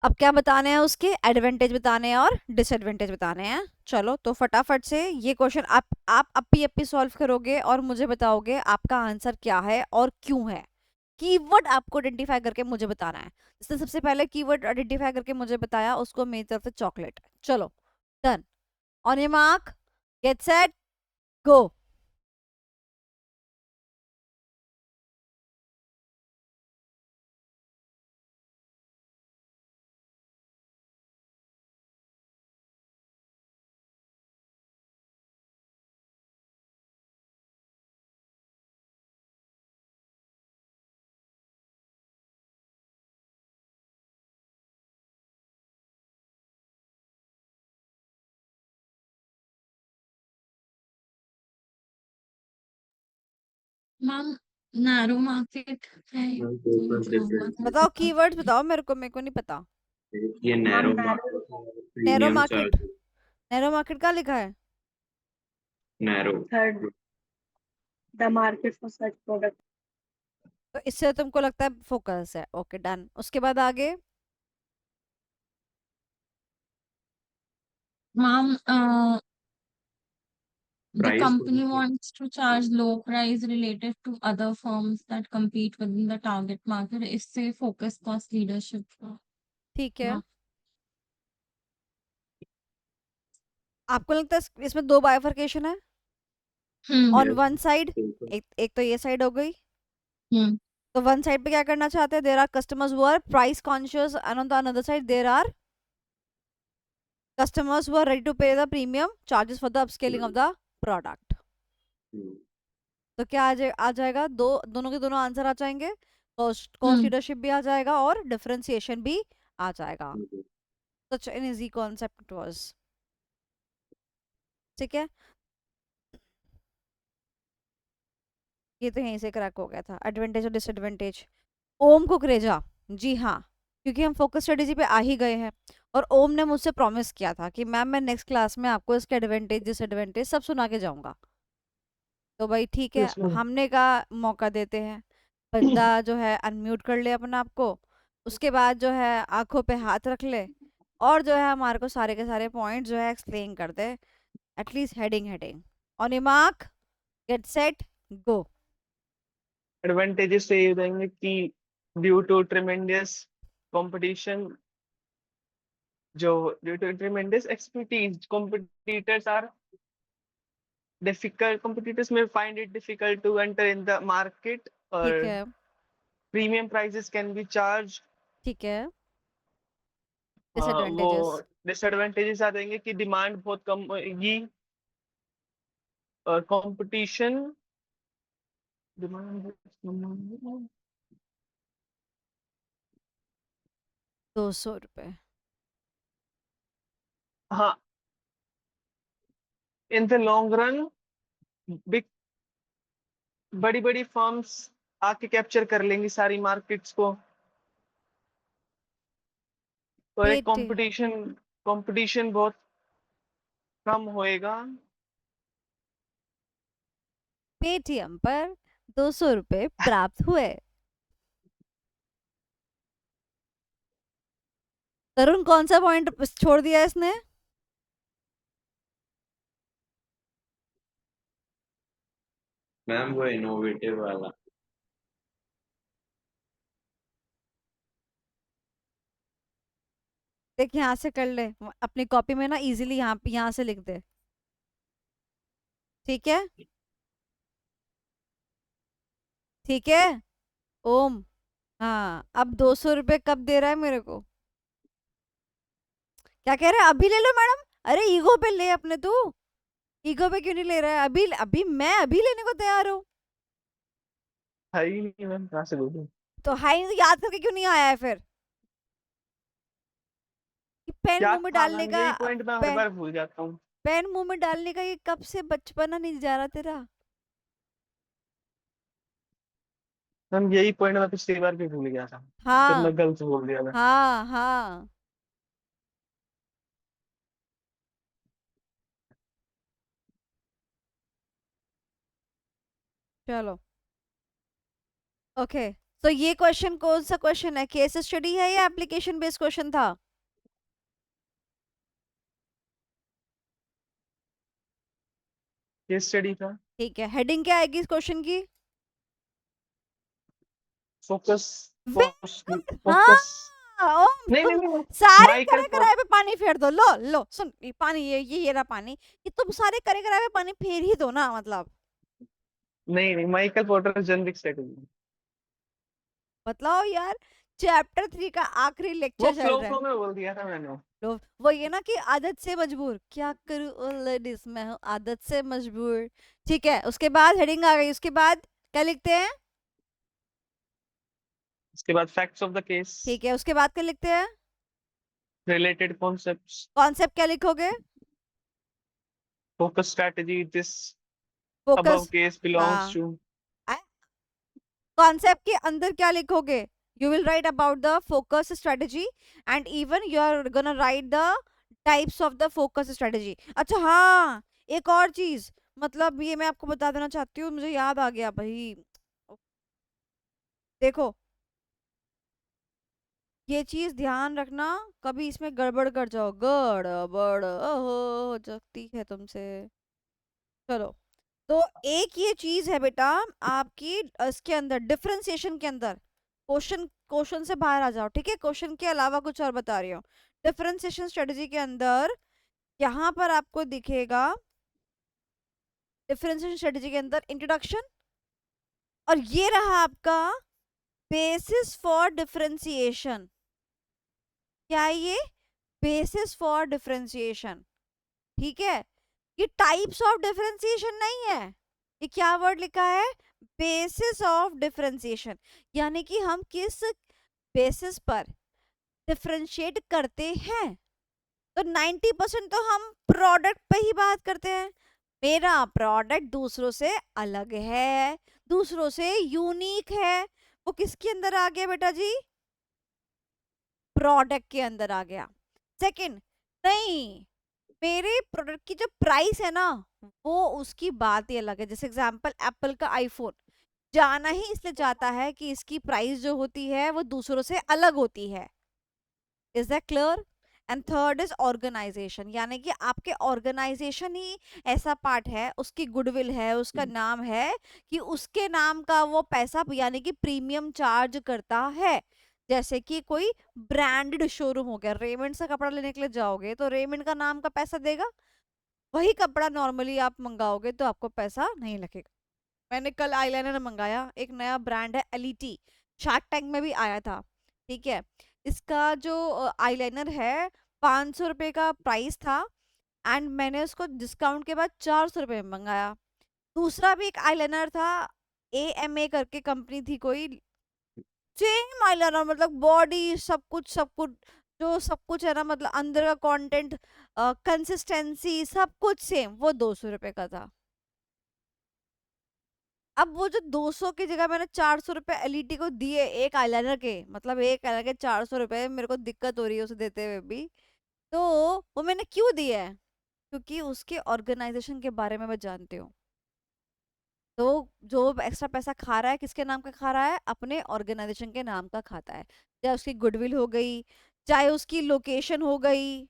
अब क्या बताने हैं? उसके एडवांटेज बताने हैं और डिसएडवांटेज बताने हैं। चलो तो फटाफट से ये क्वेश्चन आप अपी सॉल्व करोगे और मुझे बताओगे आपका आंसर क्या है और क्यों है। कीवर्ड आपको आइडेंटिफाई करके मुझे बताना है। जिसने सबसे पहले कीवर्ड आइडेंटिफाई करके मुझे बताया उसको मेरी तरफ से चॉकलेट। चलो done, on your mark, get set, go. Ma'am, narrow market है Ma'am, तो focus क्या हुआ difference. बताओ था? कीवर्ड्स बताओ, मेरे को नहीं पता। ये Ma'am, narrow narrow, narrow premium market, charge narrow market का लिखा है? Narrow third, the market for such product. तो इससे तुमको लगता है फोकस है। ओके डन, उसके बाद आगे। Ma'am, the price company wants to charge low price related to other firms that compete within the target market. इससे focus cost leadership ठीक है, हुआ। आपको लगता है इसमें 2 बाइफरकेशन है? ऑन हम्म वन साइड, एक तो ये साइड हो गई। हम्म तो वन साइड पे क्या करना चाहते हैं? There are customers who are price conscious and on the another side there are customers who are ready to pay the premium charges for the upscaling of the product। तो क्या आ जाएगा? दोनों के दोनों आंसर आ जाएंगे। कॉस्ट हम्म leadership भी आ जाएगा और डिफरेंशिएशन भी आ जाएगा। Such an easy concept it was. ठीक है, ये तो यहीं से क्रैक हो गया था। एडवांटेज और डिसएडवांटेज। ओम कुकरेजा, जी हाँ, क्योंकि हम फोकस स्ट्रेटेजी पे आ ही गए हैं और ओम ने मुझसे प्रॉमिस किया था कि मैम मैं नेक्स्ट क्लास में आपको इसके एडवांटेज डिसएडवांटेज सब सुना के जाऊंगा। तो भाई ठीक है, Yes, ma'am. हमने कहा मौका देते हैं। बंदा जो है अनम्यूट कर ले अपने आप को, उसके बाद जो है आंखों पे हाथ रख ले और जो है हमारे को सारे के सारे पॉइंट जो है एक्सप्लेन कर दे, at least heading heading. On your mark, get set, go. Advantages तो ये हो जाएंगे कि ड्यू टू ट्रेमेंडियस कंपटीशन, जो due to tremendous expertise, competitors may find it difficult to enter in the market, ठीक or है, premium prices can be charged. ठीक है। वो डिसएडवांटेजेस। डिसएडवांटेजेस आ जाएंगे कि डिमांड बहुत कम होगी, और कंपटीशन डिमांड 200 रुपए। हाँ, in the long run big बड़ी बड़ी फर्म्स आके कैप्चर कर लेंगी सारी मार्केट्स को, और एक पेटी कंपटीशन बहुत कम होएगा। पेटीएम पर 200 रुपए प्राप्त हुए। तरुण कौन सा पॉइंट छोड़ दिया इसने? मैम वो इनोवेटिव वाला। देख यहाँ से कर ले, अपनी कॉपी में ना इजीली यहाँ से लिख दे, ठीक है? ठीक है ओम। हाँ, अब 200 रुपए कब दे रहा है मेरे को? क्या कह रहा है? अभी ले लो मैडम। अरे ईगो पे ले अपने, तू ईगो पे क्यों नहीं ले रहा है? अभी अभी मैं अभी लेने को तैयार हूँ। है ही नहीं मैम, कहाँ से बोलूं? तो हाई याद करके क्यों नहीं आया है फिर? कि पेन क्या मुंह में था डालने मैम, का, यही पॉइंट मैं हर बार भूल जाता हूँ। पेन मुंह में डालने का ये कब से बचपना नहीं जा रहा तेरा? मैम यही पॉइंट मैं पिछली बार भी भूल गया था, फिर हाँ मैं गलत बोल दिया मैं। हाँ हाँ। चलो ओके। तो ये क्वेश्चन कौन सा क्वेश्चन है? केस स्टडी है या एप्लीकेशन बेस्ड क्वेश्चन था? केस स्टडी था। ठीक है, हेडिंग क्या आएगी इस क्वेश्चन की? फोकस Very good, फोकस हाँ ओम नहीं तुम नहीं नहीं, सारे माइकल करे कराए पे पानी फेर दो। लो लो सुन, ये पानी, ये रहा पानी। ये तुम सारे करे कराए पे पानी फेर ही दो ना, मतलब नहीं माइकल पोर्टर जेनरिक स्ट्रेटजी। बतलाओ यार। चैप्टर 3 का आखिरी वो लेक्चर चल रहा है। फ्लो में बोल दिया था मैंने। लो वो ये ना कि आदत से मजबूर, क्या करूं ओ लेडीज, मैं हूँ आदत से मजबूर। ठीक है, उसके बाद हेडिंग आ गई, उसके बाद क्या लिखते हैं? उसके बाद फैक्ट्स ऑफ द केस, ठीक है, उसके बाद क्या लिखते हैं? रिलेटेड कॉन्सेप्ट्स, कॉन्सेप्ट क्या लिखोगे? Focus strategy this above focus. Case belongs हाँ, टू। कॉन्सेप्ट के अंदर क्या लिखोगे? You will write about the focus strategy and even you are gonna write the types of the focus strategy. अच्छा हाँ, एक और चीज, मतलब ये मैं आपको बता देना चाहती हूँ, मुझे याद आ गया भाई। देखो ये चीज ध्यान रखना, कभी इसमें गड़बड़ कर जाओ, गड़बड़ हो सकती है तुमसे। चलो, तो एक ये चीज है बेटा आपकी, इसके अंदर डिफरेंशिएशन के अंदर, क्वेश्चन से बाहर आ जाओ, ठीक है? क्वेश्चन के अलावा कुछ और बता रही हूँ। डिफरेंशिएशन स्ट्रेटजी के अंदर यहाँ पर आपको दिखेगा, डिफरेंशिएशन स्ट्रेटजी के अंदर इंट्रोडक्शन, और ये रहा आपका बेसिस फॉर डिफरेंशिएशन। क्या है ये? बेसिस फॉर डिफरेंशिएशन, ठीक है? ये टाइप्स ऑफ डिफरेंशिएशन नहीं है, ये क्या वर्ड लिखा है? बेसिस ऑफ डिफरेंशिएशन, यानी कि हम किस बेसिस पर डिफरेंशिएट करते हैं। तो 90% तो हम प्रोडक्ट पे ही बात करते हैं। मेरा प्रोडक्ट दूसरों से अलग है, दूसरों से यूनिक है, वो किसके अंदर आ गया बेटा जी? प्रोडक्ट के अंदर आ गया। सेकंड, नहीं, मेरे प्रोडक्ट की जो प्राइस है ना, वो उसकी बात ही अलग है। जैसे एग्जांपल एप्पल का आईफोन जाना ही इसलिए जाता है कि इसकी प्राइस जो होती है वो दूसरों से अलग होती है। Is that clear? And third is organisation, यानी कि आपके ऑर्गेनाइजेशन ही ऐसा पार्ट है, उसकी गुडविल है, उसका नाम है, कि उसके नाम का वो पैसा यानी कि प्रीमियम चार्ज करता है। जैसे कि कोई ब्रांडेड शोरूम हो गया, रेमंड से कपड़ा लेने के लिए जाओगे तो रेमंड का नाम का पैसा देगा, वही कपड़ा नॉर्मली आप मंगाओगे तो आपको पैसा नहीं लगेगा। मैंने कल आईलाइनर मंगाया, एक नया ब्रांड है एलिटी, शार्क टैंक में भी आया था, ठीक है। इसका जो आईलाइनर है 500 रुपये का प्राइस था, एंड मैंने उसको डिस्काउंट के बाद 400 रुपये में मंगाया। दूसरा भी एक आईलाइनर था, AMA करके कंपनी थी कोई, सेम आईलाइनर, मतलब बॉडी सब कुछ जो सब कुछ है ना, मतलब अंदर का कंटेंट, कंसिस्टेंसी सब कुछ सेम, वो 200 रुपये का था। अब वो जो 200 की जगह मैंने 400 रुपये एलईडी को दिए एक आईलाइनर के, मतलब एक आईलाइनर के 400 रुपये, मेरे को दिक्कत हो रही है उसे देते हुए भी, तो वो मैंने क्यों दिया है? क्योंकि उसके ऑर्गेनाइजेशन के बारे में मैं जानती हूँ। तो जो एक्स्ट्रा पैसा खा रहा है किसके नाम का खा रहा है? अपने ऑर्गेनाइजेशन के नाम का खाता है। चाहे उसकी गुडविल हो गई, चाहे उसकी लोकेशन हो गई।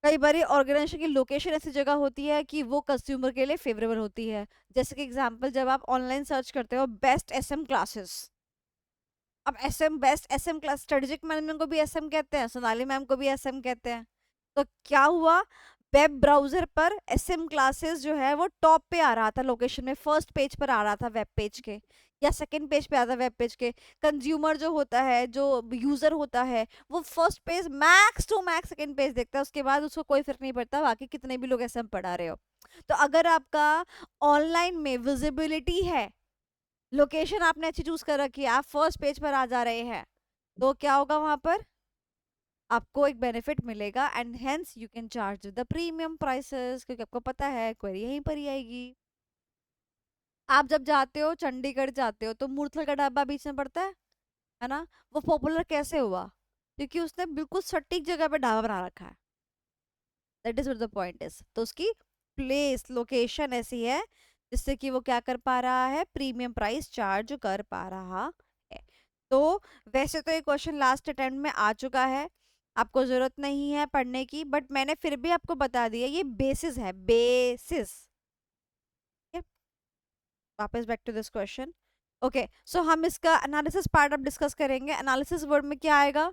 कई बार ऑर्गेनाइजेशन की लोकेशन ऐसी जगह होती है कि वो कंज्यूमर के लिए फेवरेबल होती है। जैसे कि एग्जांपल, जब आप ऑनलाइन सर्च करते हो बेस्ट एसएम क्लासेस, अब SM best SM class, strategic management को भी एसएम कहते हैं, सोनाली मैम को भी एसएम कहते हैं। तो क्या हुआ, वेब ब्राउजर पर एसएम क्लासेस जो है वो टॉप पे आ रहा था लोकेशन में, फर्स्ट पेज पर आ रहा था वेब पेज के, या सेकंड पेज पे आता वेब पेज के। कंज्यूमर जो होता है, जो यूजर होता है, वो first page max to max second page देखता है, उसके बाद उसको कोई फर्क नहीं पड़ता बाकी कितने भी लोग एसएम पढ़ा रहे हो। तो अगर आपका ऑनलाइन में विजिबिलिटी है, लोकेशन आपने अच्छी चूज कर रखी है, आप फर्स्ट पेज पर आ जा रहे हैं, तो क्या होगा वहां पर? आपको एक बेनिफिट मिलेगा, and hence you can charge the premium prices, क्योंकि आपको पता है क्वेरी यहीं पर ही आएगी। आप जब जाते हो चंडीगढ़ जाते हो तो मूर्थल का ढाबा बीच में पड़ता है ना? वो पॉपुलर कैसे हुआ? क्योंकि उसने बिल्कुल सटीक जगह पे ढाबा बना रखा है। That is what the point is. तो उसकी प्लेस लोकेशन ऐसी है जिससे कि वो क्या कर पा रहा है, प्रीमियम प्राइस चार्ज कर पा रहा है। तो वैसे तो ये क्वेश्चन लास्ट अटेम्प्ट में आ चुका है, आपको जरूरत नहीं है पढ़ने की, बट मैंने फिर भी आपको बता दिया, ये बेसिस है, बेसिस। वापस back to this question. Okay, so हम इसका एनालिसिस पार्ट अब डिस्कस करेंगे। एनालिसिस वर्ड में क्या आएगा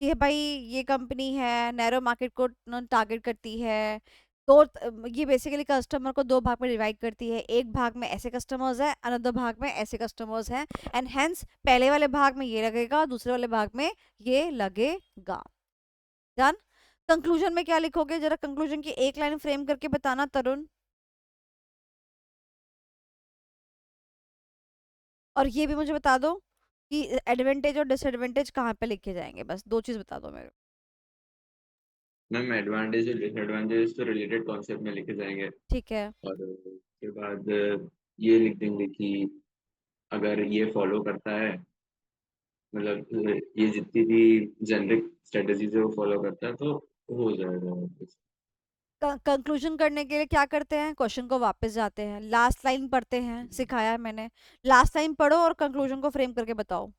कि भाई ये कंपनी है, नैरो मार्केट को टारगेट करती है, तो ये बेसिकली कस्टमर को दो भाग में डिवाइड करती है, एक भाग में ऐसे कस्टमर्स है, अनदर भाग में ऐसे कस्टमर्स हैं, एंड हेंस पहले वाले भाग में ये लगेगा, दूसरे वाले भाग में ये लगेगा। डन। कंक्लूजन में क्या लिखोगे, जरा कंक्लूजन की एक लाइन फ्रेम करके बताना तरुण। और ये भी मुझे बता दो कि एडवांटेज और डिसएडवांटेज कहाँ पे लिखे जाएंगे, बस दो चीज बता दो मेरे को। मैम एडवांटेज और डिसएडवांटेज तो रिलेटेड कॉन्सेप्ट में लिखे जाएंगे, ठीक है। और उसके बाद ये लिख देंगे कि अगर ये फॉलो करता है, मतलब ये जितनी भी जेनरिक स्ट्रेटजीज है वो फॉलो करता है तो हो जाएगा वापस। कंक्लूजन करने के लिए क्या करते हैं, क्वेश्चन को वापस जाते हैं, लास्ट लाइन पढ़ते हैं, सिखाया है मैंने, लास्ट लाइन पढ़ो और कंक्लूजन को फ्रेम करके बताओ।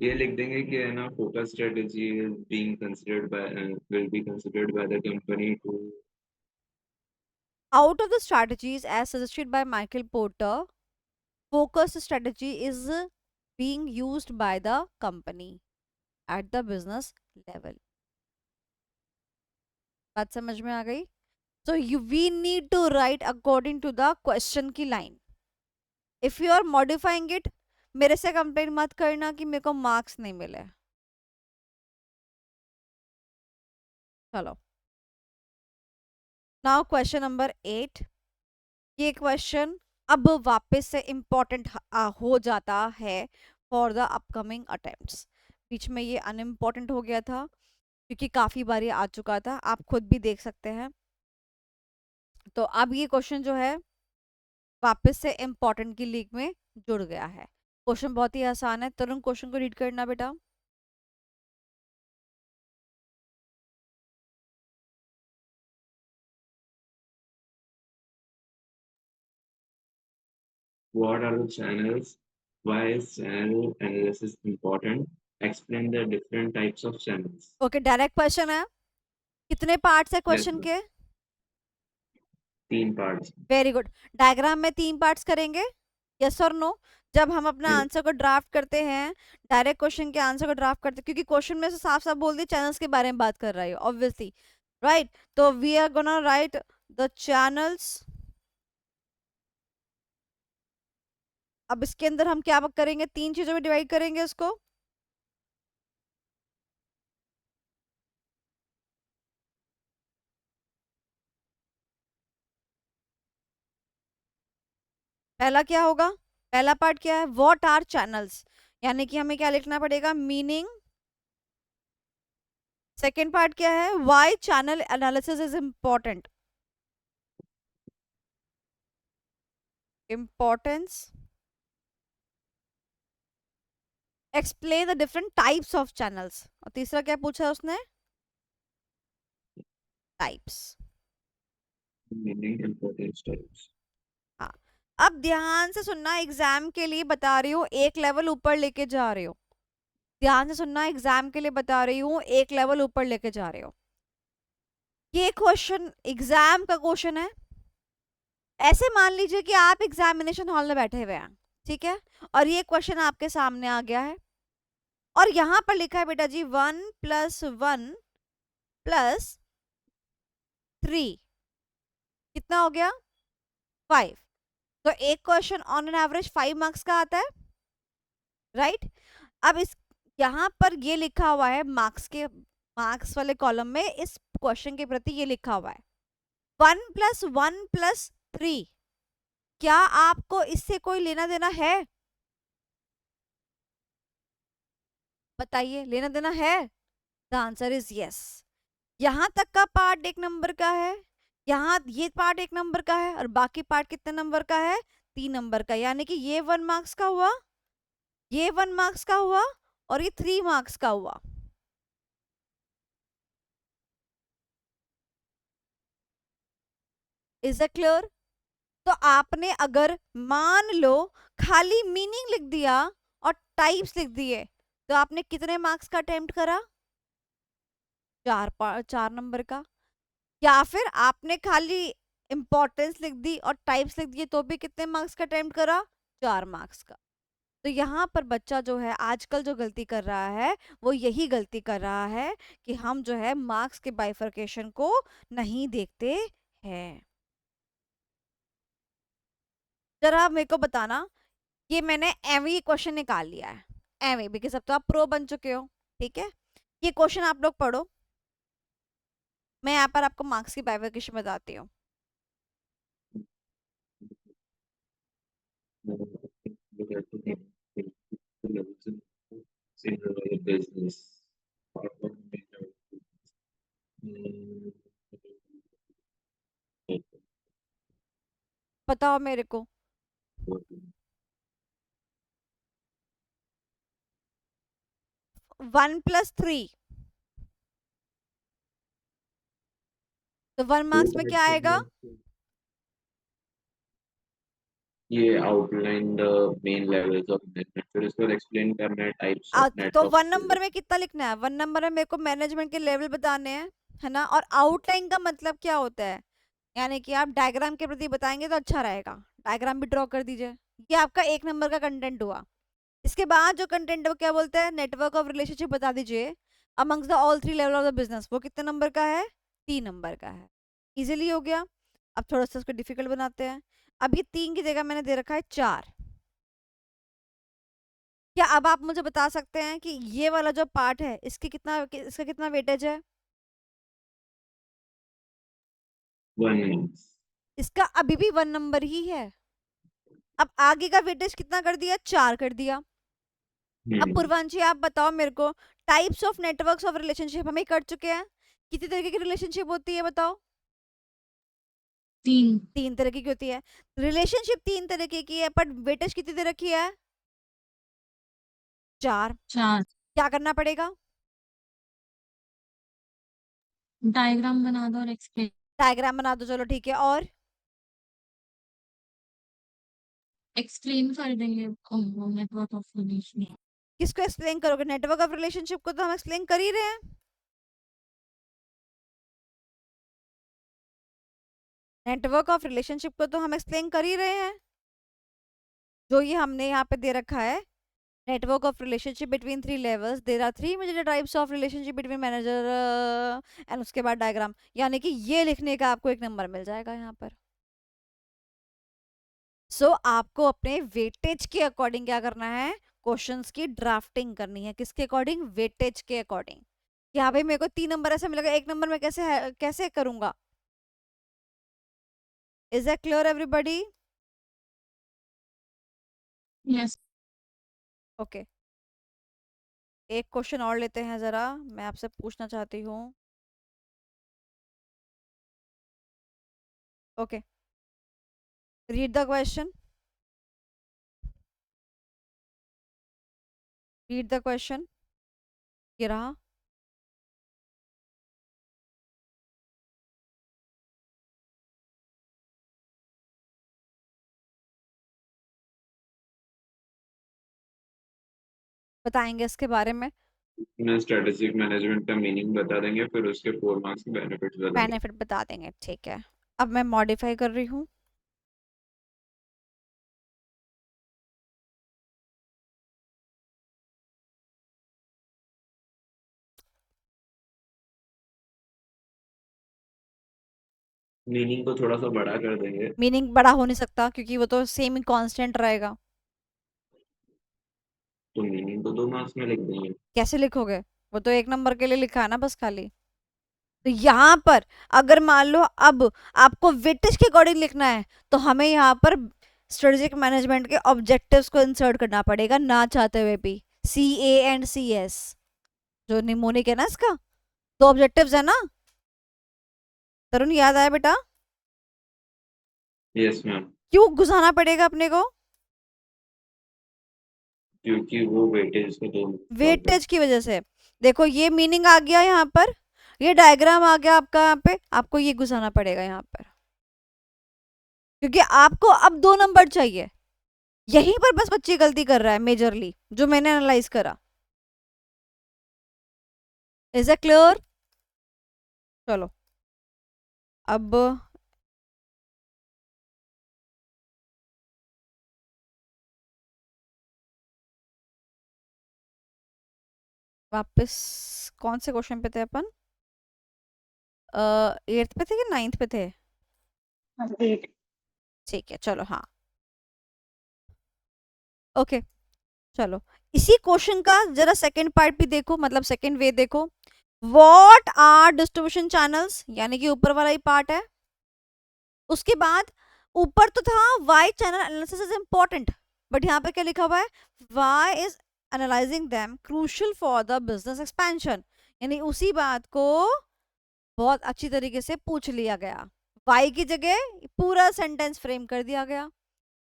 ये लिख देंगे कि है ना, focus strategy is being considered by will be considered by the company to Out of the strategies as suggested by Michael Porter, focus strategy is being used by the company at the business level। बात समझ में आ गई? So we need to write according to the question की line। If you are modifying it, मेरे से complain मत करना कि मेरे को मार्क्स नहीं मिले। चलो, नाउ क्वेश्चन नंबर 8। ये क्वेश्चन अब वापस से इम्पोर्टेंट हो जाता है फॉर द अपकमिंग अटेम्प्ट्स। बीच में ये अनइम्पोर्टेंट हो गया था क्योंकि काफ़ी बार ये आ चुका था, आप खुद भी देख सकते हैं। तो अब ये क्वेश्चन जो है वापस से इम्पोर्टेंट की लीग में जुड़ गया है। क्वेश्चन बहुत ही आसान है, तुरंत क्वेश्चन को रीड करना बेटा। what are the channels, why is channel analysis important, explain the different types of channels। Okay, direct question है। कितने पार्ट्स है Yes, क्वेश्चन ma'am. के? 3 parts. Very good. डायग्राम में 3 पार्ट्स करेंगे, यस और नो? जब हम अपना Yes. आंसर को ड्राफ्ट करते हैं, डायरेक्ट क्वेश्चन के आंसर को ड्राफ्ट करते हैं, क्योंकि क्वेश्चन में से साफ-साफ बोल दिया चैनल्स के बारे में बात कर रहा है ऑब्वियसली, राइट? तो we are gonna write the channels. अब इसके अंदर हम क्या करेंगे, 3 चीज़ों में डिवाइड करेंगे इसको। पहला क्या होगा? पहला पार्ट क्या है? व्हाट आर चैनल्स, यानी कि हमें क्या लिखना पड़ेगा? मीनिंग। सेकंड पार्ट क्या है? Why channel analysis is important, importance. Explain the different types of channels, और तीसरा क्या पूछा है उसने? टाइप्स। Meaning, importance, types. हाँ, अब ध्यान से सुनना, एग्जाम के लिए बता रही हूँ, एक लेवल ऊपर लेके जा रही हूँ। ध्यान से सुनना, एग्जाम के लिए बता रही हूँ, एक लेवल ऊपर लेके जा रही हूँ। ये क्वेश्चन एग्जाम का क्वेश्चन है। ऐसे मान लीजिए कि आप एग्जामिनेशन हॉल में बैठे हुए हैं, ठीक है, और ये क्वेश्चन आपके सामने आ गया है, और यहाँ पर लिखा है बेटा जी 1 + 1 + 3 कितना हो गया? 5। तो एक question on an average 5 marks का आता है, राइट? अब इस यहाँ पर ये लिखा हुआ है, मार्क्स वाले कॉलम में इस क्वेश्चन के प्रति ये लिखा हुआ है 1 + 1 + 3। क्या आपको इससे कोई लेना देना है? बताइए, लेना देना है? The answer is yes. यहाँ तक का पार्ट 1 नंबर का है, यहाँ ये पार्ट 1 नंबर का है, और बाकी पार्ट कितने नंबर का है? 3 नंबर का, यानी कि ये 1 मार्क्स का हुआ, ये 1 मार्क्स का हुआ, और ये 3 मार्क्स का हुआ। Is it clear? तो आपने अगर मान लो खाली मीनिंग लिख दिया और टाइप्स लिख दिए, तो आपने कितने मार्क्स का अटेम्प्ट करा? 4 नंबर का। या फिर आपने खाली इंपॉर्टेंस लिख दी और टाइप्स लिख दिए, तो भी कितने मार्क्स का अटेम्प्ट करा? 4 मार्क्स का। तो यहाँ पर बच्चा जो है आजकल जो गलती कर रहा है, वो यही गलती कर रहा है कि हम जो है मार्क्स के बाइफरकेशन को नहीं देखते हैं। जरा आप मेरे को बताना, ये मैंने एमवी क्वेश्चन निकाल लिया है, एमवी, बिकॉज अब तो आप प्रो बन चुके हो, ठीक है? ये क्वेश्चन आप लोग पढ़ो, मैं यहाँ पर आपको मार्क्स की बाइफरकेशन बताती हूँ। Look at the levels in single business. Part one major. बताओ मेरे को। 1 + 3, तो 1 मार्क्स में क्या आएगा? ये outline the main levels of management, फिर इसको explain करना है types of तो network 1 नंबर में कितना लिखना है? 1 नंबर में मेरे को मैनेजमेंट के लेवल बताने हैं, है ना? और आउटलाइन का मतलब क्या होता है? यानी कि आप डायग्राम के प्रति बताएंगे तो अच्छा रहेगा, डायग्राम भी ड्रॉ कर दीजिए। ये आपका 1 नंबर का कंटेंट हुआ। इसके बाद जो कंटेंट है वो क्या बोलते हैं? नेटवर्क ऑफ रिलेशनशिप बता दीजिए amongst the all 3 level of the business, वो कितने नंबर का है? 3 नंबर का है। इजीली हो गया। अब थोड़ा सा उसको डिफिकल्ट बनाते हैं। अब ये 3 की जगह मैंने दे रखा है 4। क्या अब आप मुझे बता सकते हैं कि ये वाला जो पार्ट है इसका कितना वेटेज है? 1 marks. इसका अभी भी 1 नंबर ही है। अब आगे का वेटेज कितना कर दिया? 4 कर दिया। अब पूर्वांशी आप बताओ मेरे को, types of networks of relationship हमें कर चुके हैं। कितनी तरीके की रिलेशनशिप होती है बताओ? 3 3 तरीके की होती है। रिलेशनशिप 3 तरीके की है, पर वेटेज कितनी दे रखी है? 4। 4 क्या करना पड़ेगा? डायग्राम बना दो और एक्सप्लेन डायग्राम बना दो, चलो ठीक है। और कर देंगे नेटवर्क ऑफ रिलेशन। किसको एक्सप्लेन करोगे? नेटवर्क ऑफ रिलेशनशिप को तो हम एक्सप्लेन कर ही रहे हैं। नेटवर्क ऑफ रिलेशनशिप को तो हम एक्सप्लेन कर ही रहे हैं, जो ये हमने यहाँ पे दे रखा है। Network of relationship between 3 levels, there are 3 major types of relationship between manager and उसके बाद डायग्राम, यानी कि ये लिखने का आपको 1 नंबर मिल जाएगा यहाँ पर। सो आपको अपने वेटेज के अकॉर्डिंग क्या करना है, क्वेश्चंस की ड्राफ्टिंग करनी है। किसके अकॉर्डिंग, वेटेज के अकॉर्डिंग। कि हाँ भाई मेरे को 3 नंबर ऐसे मिलेगा, 1 नंबर में कैसे करूंगा। Is that clear everybody? Yes. Okay, एक क्वेश्चन और लेते हैं जरा, मैं आपसे पूछना चाहती हूँ। Okay, read the question, read the question. ये रहा। बताएंगे इसके बारे में। मैं स्ट्रेटेजिक मैनेजमेंट का मीनिंग बता देंगे, फिर उसके 4 मार्क्स के बेनिफिट्स बता देंगे। बेनिफिट बता देंगे, ठीक है। अब मैं मॉडिफाई कर रही हूँ। मीनिंग को थोड़ा सा बड़ा कर देंगे। मीनिंग बड़ा हो नहीं सकता क्योंकि वो तो सेम ही कांस्टेंट रहेगा। तो मीनिंग को 2 मार्क्स में लिख देंगे। कैसे लिखोगे, वो तो 1 नंबर के लिए लिखा है ना बस खाली। तो यहाँ पर अगर मान लो अब आपको वेटेज के अकॉर्डिंग लिखना है, तो हमें यहाँ पर स्ट्रेटेजिक मैनेजमेंट के ऑब्जेक्टिव्स को इंसर्ट करना पड़ेगा, ना चाहते हुए भी। CA एंड CS जो निमोनिक है ना, इसका 2 ऑब्जेक्टिव्स है ना। तरुण याद आया बेटा? Yes ma'am. क्यों घुसाना पड़ेगा अपने को? क्योंकि वो वेटेज को 2 वेटेज की वजह से। देखो ये मीनिंग आ गया यहाँ पर, ये डायग्राम आ गया आपका, यहाँ पे आपको ये घुसाना पड़ेगा यहाँ पर, क्योंकि आपको अब 2 नंबर चाहिए। यहीं पर बस बच्चे गलती कर रहा है मेजरली, जो मैंने एनालाइज करा। Is it clear? चलो अब वापस कौन से क्वेश्चन पे थे अपन? 8th पे थे कि 9th पे थे? 8। ठीक है चलो, हाँ ओके। चलो इसी क्वेश्चन का जरा सेकंड पार्ट भी देखो, मतलब सेकंड वे देखो। व्हाट आर डिस्ट्रीब्यूशन चैनल्स, यानी कि ऊपर वाला ही पार्ट है। उसके बाद ऊपर तो था why channel analysis is important, but यहाँ पे क्या लिखा हुआ है, why is analysing them crucial for the business expansion, यानी उसी बात को बहुत अच्छी तरीके से पूछ लिया गया। वाई की जगह पूरा सेंटेंस फ्रेम कर दिया गया।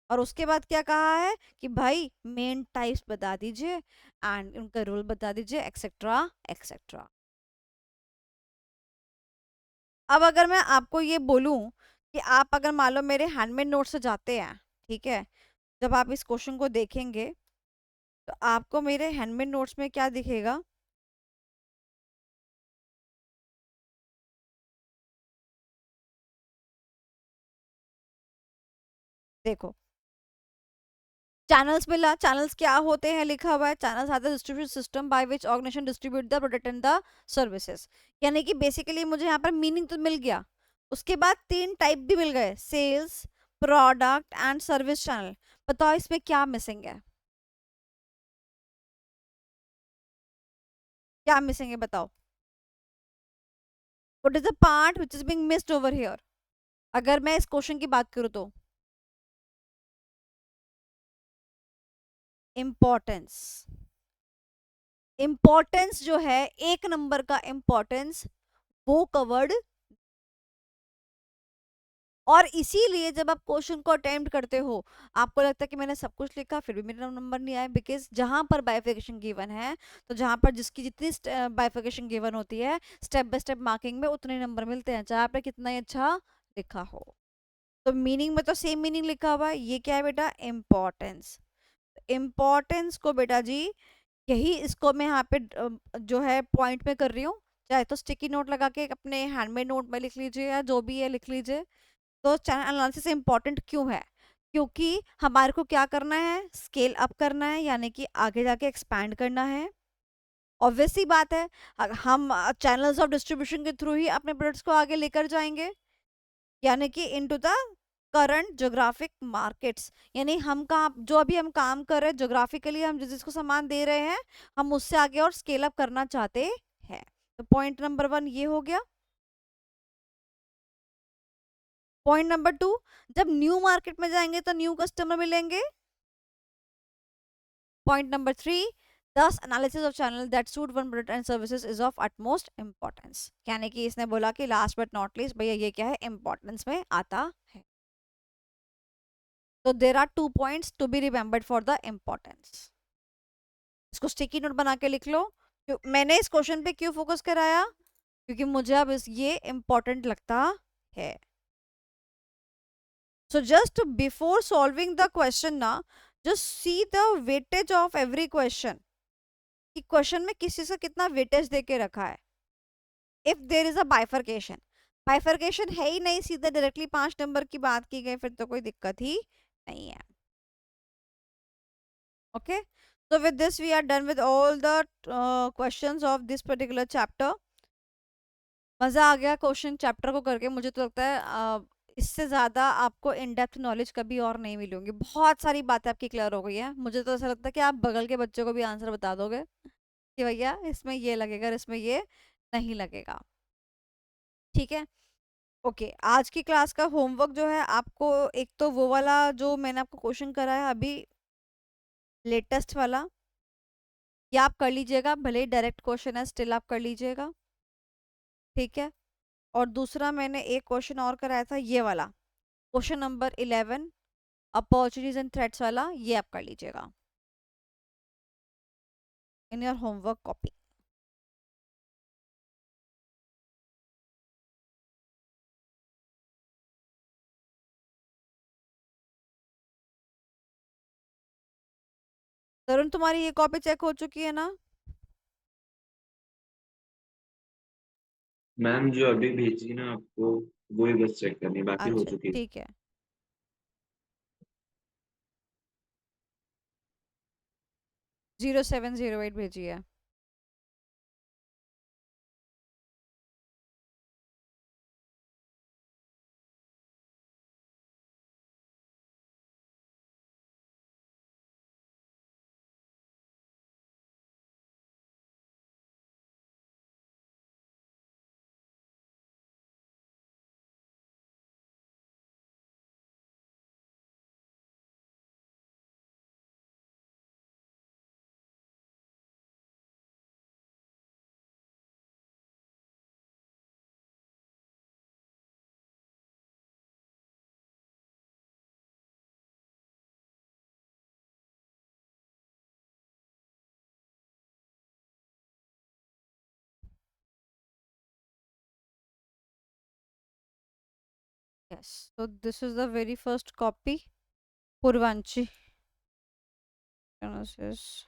और उसके बाद क्या कहा है कि भाई मेन टाइप्स बता दीजिए एंड उनका रूल बता दीजिए, एक्सेट्रा एक्सेट्रा। अब अगर मैं आपको ये बोलूं कि आप अगर मान लो मेरे हैंडमेड नोट से जाते हैं, ठीक है, जब आप इस क्वेश्चन को देखेंगे तो आपको मेरे हैंडमेड नोट्स में क्या दिखेगा, देखो चैनल्स मिला। चैनल्स क्या होते हैं लिखा हुआ है, channels are the distribution system by which organisation distribute the product and the services, यानी कि बेसिकली मुझे यहाँ पर मीनिंग तो मिल गया। उसके बाद 3 टाइप भी मिल गए, sales, product and service channel. बताओ इसमें क्या मिसिंग है, क्या मिसिंग है बताओ। What is the part which is being missed over here, अगर मैं इस क्वेश्चन की बात करूँ तो? इम्पोर्टेंस। इम्पोर्टेंस जो है 1 नंबर का इम्पोर्टेंस वो कवर्ड, और इसीलिए जब आप क्वेश्चन को अटेम्प्ट करते हो आपको लगता है कि मैंने सब कुछ लिखा फिर भी मेरा नंबर नहीं आया, बिकॉज जहां पर बाइफिकेशन गिवन है, तो जहां पर जिसकी जितनी बाइफिकेशन गिवन होती है स्टेप बाय स्टेप मार्किंग में उतने नंबर मिलते हैं, चाहे आपने कितना ही अच्छा लिखा हो। तो मीनिंग में तो सेम मीनिंग लिखा हुआ है। ये क्या है बेटा, इम्पोर्टेंस। इम्पोर्टेंस को बेटा जी, यही इसको मैं यहाँ पे जो है पॉइंट में कर रही हूँ, चाहे तो स्टिकी नोट लगा के अपने हैंडमेड नोट में लिख लीजिए या जो भी है लिख लीजिए। तो चैनल एनालिसिस इंपॉर्टेंट क्यों है? क्योंकि हमारे को क्या करना है, स्केल अप करना है, यानी कि आगे जाके एक्सपैंड करना है। ऑब्वियस सी बात है, हम चैनल्स ऑफ डिस्ट्रीब्यूशन के थ्रू ही अपने प्रोडक्ट्स को आगे लेकर जाएंगे, यानी कि into the current geographic markets. यानी हम कहाँ जो अभी हम काम कर रहे हैं ज्योग्राफिकली, हम जिसको सामान दे रहे हैं, हम उससे आगे और स्केल अप करना चाहते हैं। तो पॉइंट नंबर 1 ये हो गया। पॉइंट नंबर 2, जब न्यू मार्केट में जाएंगे तो न्यू कस्टमर मिलेंगे। Point number 3, thus analysis of channel that suit one product and services is of utmost importance। यानी कि इसने बोला कि लास्ट बट नॉट लीस्ट भैया ये क्या है, इंपॉर्टेंस में आता है। तो there are 2 points to be remembered for the importance. इसको स्टिकी नोट बना के लिख लो। मैंने इस क्वेश्चन पे क्यों फोकस कराया, क्योंकि मुझे अब ये इम्पोर्टेंट लगता है। So just before solving the question ना, just see the weightage of every question, कि क्वेश्चन में किसी से कितना वेटेज दे के रखा है। If there is a bifurcation, bifurcation है ही नहीं, सीधा डायरेक्टली 5 नंबर की बात की गई, फिर तो कोई दिक्कत ही नहीं है। Okay, so with this we are done with all the questions of this particular chapter। मजा आ गया क्वेश्चन चैप्टर को करके। मुझे तो लगता है इससे ज़्यादा आपको इन डेप्थ नॉलेज कभी और नहीं मिलूंगी। बहुत सारी बातें आपकी क्लियर हो गई है। मुझे तो ऐसा लगता है कि आप बगल के बच्चों को भी आंसर बता दोगे कि भैया इसमें ये लगेगा और इसमें ये नहीं लगेगा। ठीक है, ओके। आज की क्लास का होमवर्क जो है आपको, एक तो वो वाला जो मैंने आपको क्वेश्चन कराया अभी लेटेस्ट वाला, ये आप कर लीजिएगा, भले ही डायरेक्ट क्वेश्चन है स्टिल आप कर लीजिएगा। ठीक है, और दूसरा मैंने एक क्वेश्चन और कराया था, ये वाला question number 11 opportunities and threats वाला, ये आप कर लीजिएगा इन योर होमवर्क कॉपी। तरुण, तुम्हारी ये कॉपी चेक हो चुकी है ना? मैम जो अभी भेजी ना आपको, वो ही बस चेक करनी, बाकी हो अच्छा चुकी है। ठीक है। 0708 भेजी है। Yes, so this is the very first copy. Purvanchi. Genesis.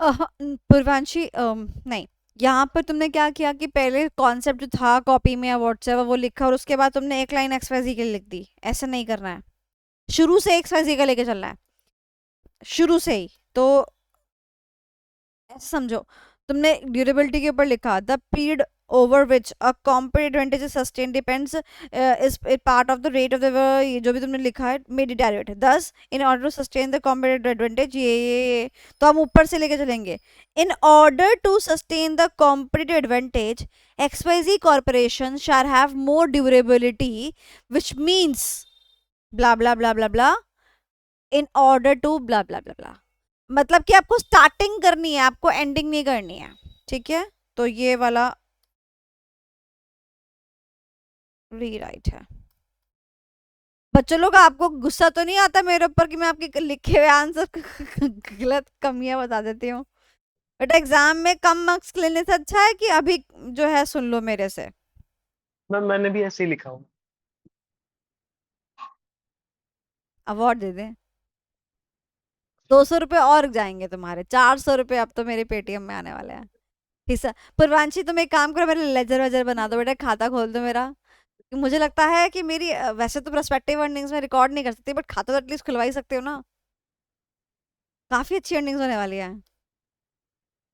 पूर्वांशी नहीं, यहाँ पर तुमने क्या किया कि पहले कॉन्सेप्ट जो था कॉपी में या व्हाट्सएप वो लिखा और उसके बाद तुमने एक लाइन एक्सवाइजी के लिए लिख दी। ऐसा नहीं करना है, शुरू से एक्सवाइजी का लेके चलना है, शुरू से ही। तो ऐसा समझो, तुमने ड्यूरेबिलिटी के ऊपर लिखा the period over which a competitive advantage is sustain depends is part of the rate of the, ये जो भी तुमने लिखा है may deteriorate, thus in order to sustain the competitive advantage, ये तो हम ऊपर से लेके चलेंगे। In order to sustain the competitive advantage XYZ corporation shall have more durability which means blah blah blah blah blah in order to blah blah blah ब्ला। मतलब कि आपको स्टार्टिंग करनी है, आपको एंडिंग नहीं करनी है। ठीक है, तो ये वाला रीराइट है। बच्चों लोग, आपको गुस्सा तो नहीं आता मेरे ऊपर कि मैं आपके लिखे हुए आंसर गलत कमियां बता देती हूँ? बट एग्जाम में कम मार्क्स लेने से अच्छा है कि अभी जो है सुन लो मेरे से। मैम मैंने भी ऐसे ही लिखा हूँ। अवार्ड दे दें। 200 रुपये और जाएंगे तुम्हारे, 400 रुपये अब तो मेरे पेटीएम में आने वाले हैं। ठीक है पूर्वांशी, तुम एक काम करो, मेरे लेजर वेजर बना दो बेटा, खाता खोल दो मेरा। मुझे लगता है कि मेरी वैसे तो प्रोस्पेक्टिव अर्निंग्स में रिकॉर्ड नहीं कर सकती, बट खाता तो एटलीस्ट खुलवा ही सकते हो ना। काफी अच्छी अर्निंग्स होने वाली है।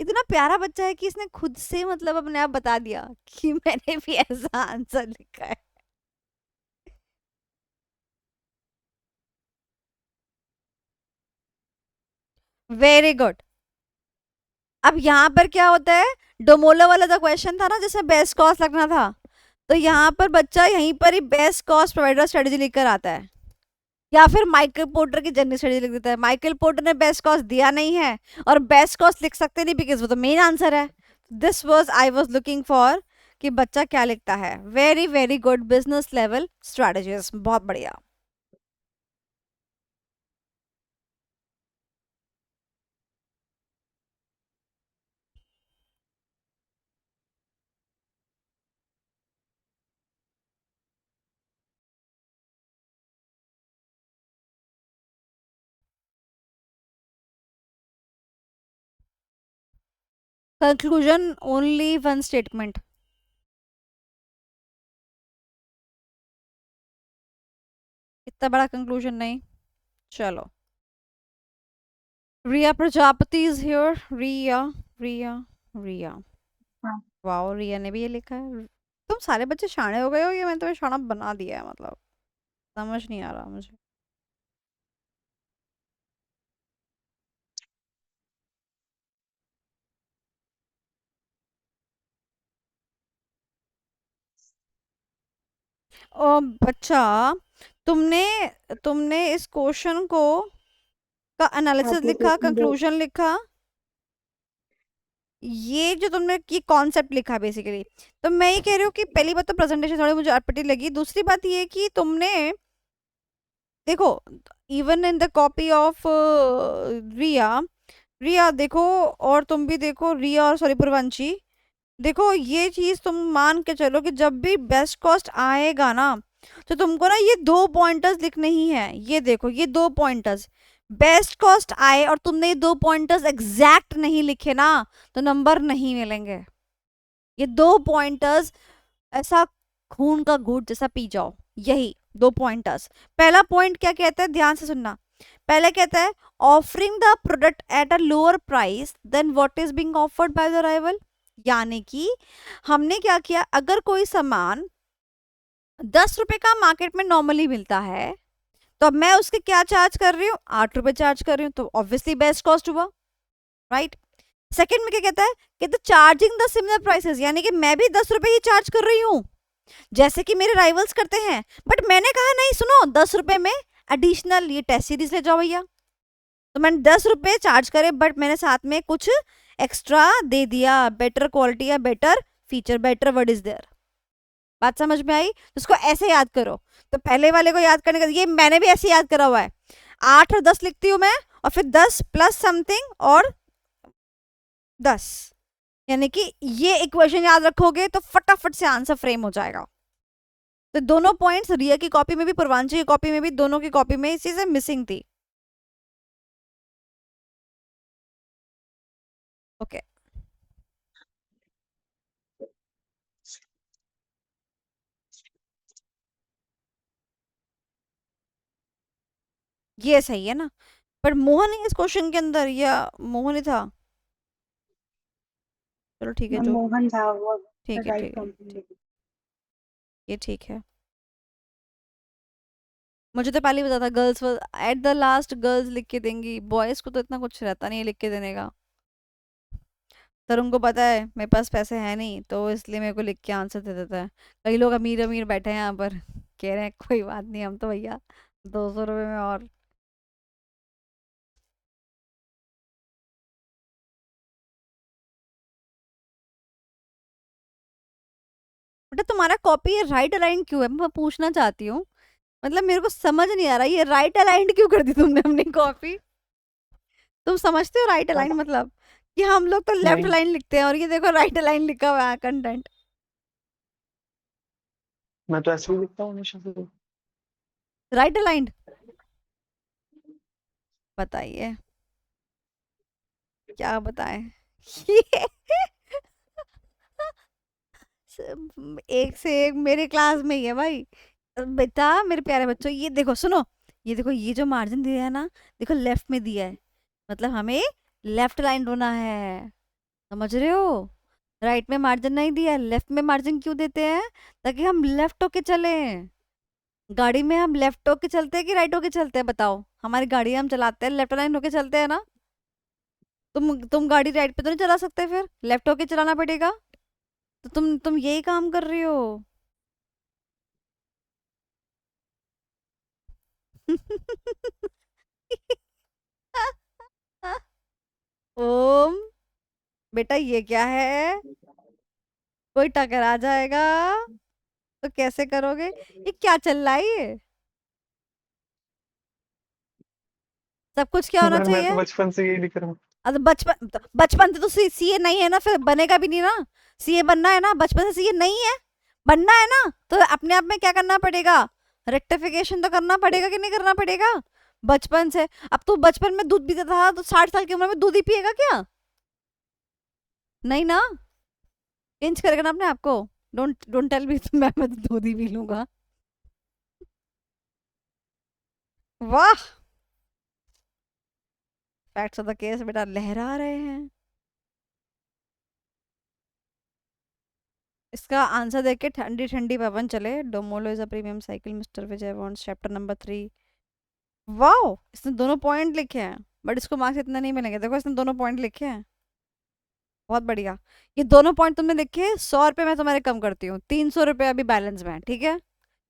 इतना प्यारा बच्चा है कि इसने खुद से मतलब अपने आप बता दिया कि मैंने भी ऐसा आंसर लिखा है। Very good. अब यहाँ पर क्या होता है, डोमोलो वाला जो क्वेश्चन था ना जिसमें बेस्ट कॉस्ट लगना था, तो यहाँ पर बच्चा यहीं पर ही बेस्ट कॉस्ट प्रोवाइडर स्ट्रेटेजी लिखकर आता है, या फिर माइकल पोर्टर की जर्नी स्टडी लिख देता है। माइकल पोर्टर ने बेस्ट कॉस्ट दिया नहीं है, और बेस्ट कॉस्ट लिख सकते नहीं बिकॉज वो तो मेन आंसर है। This was I was looking for कि बच्चा क्या लिखता है। Very very good, business level strategies, बहुत बढ़िया। Conclusion only one statement. इतना बड़ा कंक्लूजन नहीं। चलो, रिया प्रजापति इज हियर। रिया, रिया, रिया। हाँ। वाओ, रिया ने भी ये लिखा है। तुम सारे बच्चे शाणे हो गए हो, ये मैंने तुम्हें शाना बना दिया है मतलब? समझ नहीं आ रहा मुझे। ओ बच्चा, तुमने तुमने इस क्वेश्चन को का एनालिसिस लिखा, एप्लीकेशन दो। कंक्लूजन लिखा, ये जो तुमने ये कॉन्सेप्ट लिखा बेसिकली। तो मैं ये कह रही हूँ कि पहली बात तो प्रेजेंटेशन थोड़ी मुझे अटपटी लगी, दूसरी बात ये कि तुमने देखो, even in the copy of Riya, Riya देखो, और तुम भी देखो, रिया और सॉरी पूर्वांशी, देखो ये चीज तुम मान के चलो कि जब भी बेस्ट कॉस्ट आएगा ना, तो तुमको ना ये 2 पॉइंटर्स लिखने ही है। ये देखो, ये 2 पॉइंटर्स, बेस्ट कॉस्ट आए और तुमने ये 2 पॉइंटर्स एग्जैक्ट नहीं लिखे ना, तो नंबर नहीं मिलेंगे। ये 2 पॉइंटर्स ऐसा खून का घूंट जैसा पी जाओ, यही 2 पॉइंटर्स। पहला पॉइंट क्या कहता है, ध्यान से सुनना। पहले कहता है offering the product at a lower price than what is being offered by the rival. यानी कि हमने क्या किया, अगर कोई सामान 10 रुपए का मार्केट में नॉर्मली मिलता है, तो अब मैं उसके क्या चार्ज कर रही हूँ, 8 रुपए चार्ज कर रही हूँ, तो ऑब्वियसली बेस्ट कॉस्ट हुआ, राइट। सेकंड में क्या कहता है, कहता चार्जिंग द सिमिलर प्राइसेस, यानी कि मैं भी 10 रुपए ही चार्ज कर रही हूँ जैसे कि मेरे राइवल्स करते हैं, बट मैंने कहा नहीं सुनो, 10 रुपए में एडिशनल ये टेस्ट सीरीज ले जाओ भैया। तो मैंने 10 रुपए चार्ज करे, बट मैंने साथ में कुछ एक्स्ट्रा दे दिया, बेटर क्वालिटी या better feature, better word is there. बात समझ में आई? तो उसको ऐसे याद करो। तो पहले वाले को याद करने का, ये मैंने भी ऐसे याद करा हुआ है, 8 और 10 लिखती हूँ मैं, और फिर 10 प्लस समथिंग और 10, यानी कि ये इक्वेशन याद रखोगे तो फटाफट से आंसर फ्रेम हो जाएगा। तो दोनों पॉइंट्स रिया की कॉपी में भी, पूर्वांशी की कॉपी में भी, दोनों की कॉपी में इस चीज मिसिंग थी। ओके, ये सही है ना? पर मोहन है इस क्वेश्चन के अंदर, या मोहन ही था? चलो ठीक है, जो मोहन था वो, ठीक है, राइट ठीक है, कंपनी। ये ठीक है। मुझे तो पहले ही पता था girls at the last girls लिख के देंगी, बॉयज को तो इतना कुछ रहता नहीं है लिख के देने का। तर उनको पता है मेरे पास पैसे हैं नहीं, तो इसलिए मेरे को लिख के आंसर दे देता है। कई लोग अमीर अमीर बैठे हैं यहाँ पर, कह रहे हैं कोई बात नहीं, हम तो भैया 200 रुपये में और बेटा तुम्हारा कॉपी ये राइट अलाइन क्यों है, मैं पूछना चाहती हूँ। मतलब मेरे को समझ नहीं आ रहा ये राइट अलाइंड क्यों कर दी तुमने अपनी कॉपी। तुम समझते हो राइट अलाइन मतलब कि हम लोग तो लेफ्ट नहीं लाइन लिखते हैं और ये देखो राइट अलाइन लिखा हुआ है कंटेंट। मैं तो ऐसे ही लिखता हूँ हमेशा से। राइट अलाइंड बताइए क्या बताएं। एक से एक मेरे क्लास में ही है भाई। बेटा मेरे प्यारे बच्चों ये देखो सुनो, ये देखो ये जो मार्जिन दिया है ना, देखो लेफ्ट में दिया है, मतलब हमें लेफ्ट लाइन ढूंढना है, समझ रहे हो। राइट में मार्जिन नहीं दिया है, लेफ्ट में मार्जिन क्यों देते हैं, ताकि हम लेफ्ट होके चले। गाड़ी में हम लेफ्ट होके चलते हैं कि राइट होके चलते हैं बताओ, हमारी गाड़ी हम चलाते हैं लेफ्ट लाइन होके चलते हैं ना। तुम गाड़ी राइट पे तो नहीं चला सकते, फिर लेफ्ट होके चलाना पड़ेगा। तो तुम यही काम कर रही हो। ओम बेटा ये क्या है, कोई टकरा जाएगा तो कैसे करोगे, ये क्या चल रहा है ये, सब कुछ क्या होना मैं तो चाहिए। बचपन से यही लिख रहा हूँ। अब बचपन से तो सीए नहीं है ना, फिर बनेगा भी नहीं ना। सीए बनना है ना, बचपन से सीए नहीं है, बनना है ना, तो अपने आप में क्या करना पड़ेगा, रेक्टिफिकेशन तो करना पड़ेगा कि नहीं करना पड़ेगा बचपन से। अब तू बचपन में दूध पीता था तो 60 साल की उम्र में दूध ही पिएगा क्या, नहीं ना। चेंज करेगा ना अपने आप को। डोंट डोंट टेल मी मैं तो दूध ही पी लूंगा। वाह फैक्ट्स ऑफ द केस बेटा लहरा रहे हैं। इसका आंसर देख के ठंडी ठंडी पवन चले। डोमोलो is a premium cycle mister Vijay wants chapter number 3। Wow इसने दोनों पॉइंट लिखे हैं, बट इसको मार्क्स इतना नहीं मिलेंगे, देखो इसने दोनों पॉइंट लिखे हैं, बहुत बढ़िया। ये दोनों पॉइंट तुमने लिखे, 100 रुपये मैं तुम्हारे कम करती हूँ, 300 रुपये अभी बैलेंस में है, ठीक है।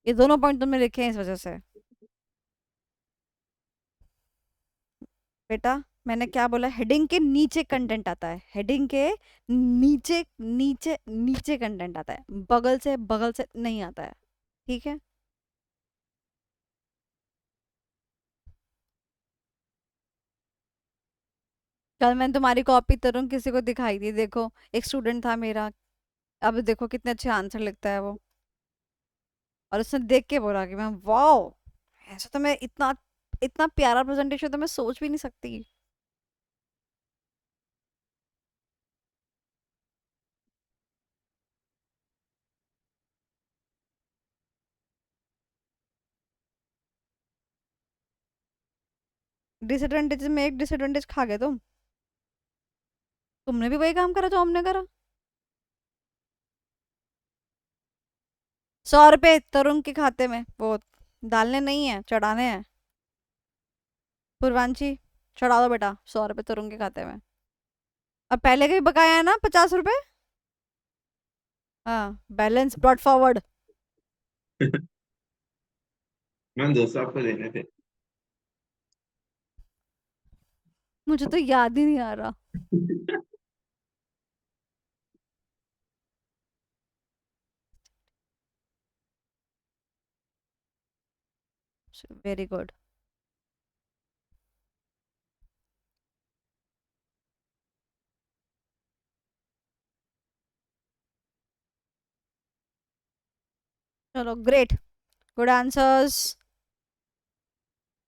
ये दोनों पॉइंट तुमने लिखे हैं इस वजह से। बेटा मैंने क्या बोला, हेडिंग के नीचे कंटेंट आता है, हेडिंग के नीचे नीचे नीचे कंटेंट आता है, बगल से नहीं आता है, ठीक है। कल मैंने तुम्हारी कॉपी तुरंत किसी को दिखाई थी, देखो एक स्टूडेंट था मेरा, अब देखो कितने अच्छे आंसर लिखता है वो, और उसने देख के बोला कि मैं वाओ, ऐसा तो मैं इतना इतना प्यारा प्रेजेंटेशन तो मैं सोच भी नहीं सकती। डिसएडवांटेज में एक डिसएडवांटेज खा गए तुमने भी वही काम करा जो हमने करा। 100 रुपए तरुण के खाते में, वो डालने नहीं है चढ़ाने हैं। पूर्वांशी चढ़ा दो बेटा 100 रुपए तरुण के खाते में। अब पहले के भी बकाया है ना 50 रुपए। हाँ बैलेंस ब्रॉट फॉरवर्ड। मैम 200 आपको देने थे। मुझे तो याद ही नहीं आ रहा। Very good. चलो ग्रेट, गुड आंसर्स।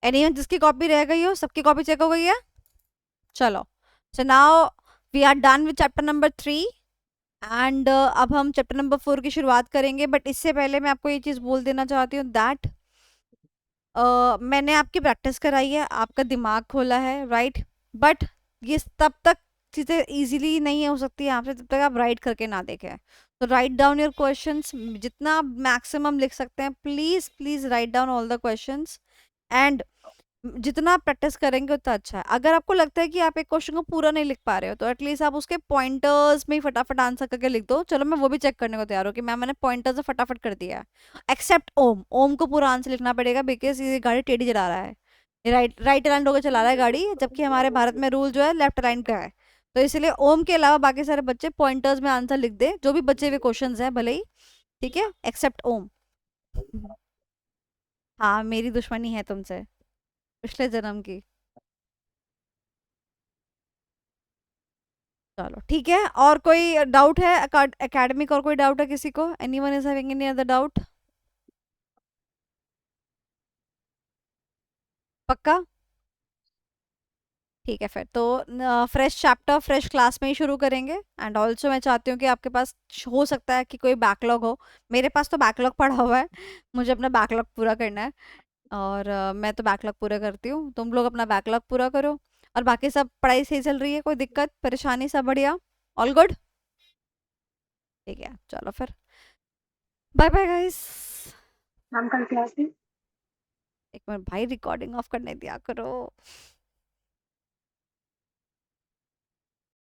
एनीवन जिसकी कॉपी रह गई हो, सबकी कॉपी चेक हो गई है। चलो so now we are done with chapter number 3 and अब हम चैप्टर नंबर 4 की शुरुआत करेंगे, बट इससे पहले मैं आपको ये चीज़ बोल देना चाहती हूँ दैट मैंने आपकी प्रैक्टिस कराई है, आपका दिमाग खोला है, राइट, बट ये तब तक चीज़ें इजीली नहीं हो सकती है आपसे जब तक आप राइट करके ना देखें। तो राइट डाउन योर क्वेश्चंस, जितना आप मैक्सिमम लिख सकते हैं please please write down all the questions, and जितना आप प्रैक्टिस करेंगे उतना अच्छा है। अगर आपको लगता है कि आप एक क्वेश्चन को पूरा नहीं लिख पा रहे हो तो एटलीस्ट आप उसके पॉइंटर्स में ही फटाफट आंसर करके लिख दो, चलो मैं वो भी चेक करने को तैयार हूँ कि मैम मैंने पॉइंटर्स से फटाफट कर दिया है। एक्सेप्ट ओम, ओम को पूरा आंसर लिखना पड़ेगा बिकॉज ये गाड़ी टेढ़ी चला रहा है, राइट राइट अलाइन होकर चला रहा है गाड़ी, जबकि हमारे भारत में रूल जो है लेफ्ट अलाइन का है। तो इसलिए ओम के अलावा बाकी सारे बच्चे पॉइंटर्स में आंसर लिख दे, जो भी बचे हुए क्वेश्चन हैं भले ही, ठीक है, एक्सेप्ट ओम। हाँ, मेरी दुश्मनी है तुमसे, पिछले जन्म की। चलो ठीक है, और कोई डाउट है एकेडमिक, और कोई डाउट है किसी को? Anyone is having any other doubt? पक्का? ठीक है, फिर तो फ्रेश चैप्टर फ्रेश क्लास में ही शुरू करेंगे। एंड ऑल्सो मैं चाहती हूँ कि आपके पास हो सकता है कि कोई बैकलॉग हो, मेरे पास तो बैकलॉग पड़ा हुआ है, मुझे अपना बैकलॉग पूरा करना है। और मैं तो बैकलॉग पूरा करती हूँ, तुम लोग अपना बैकलॉग पूरा करो। और बाकी सब पढ़ाई सही चल रही है? कोई दिक्कत परेशानी? सब बढ़िया, ऑल गुड? ठीक है, चलो फिर बाय बाय गाइस। मैम कल क्लास में एक मिनट भाई, रिकॉर्डिंग ऑफ करने दिया करो।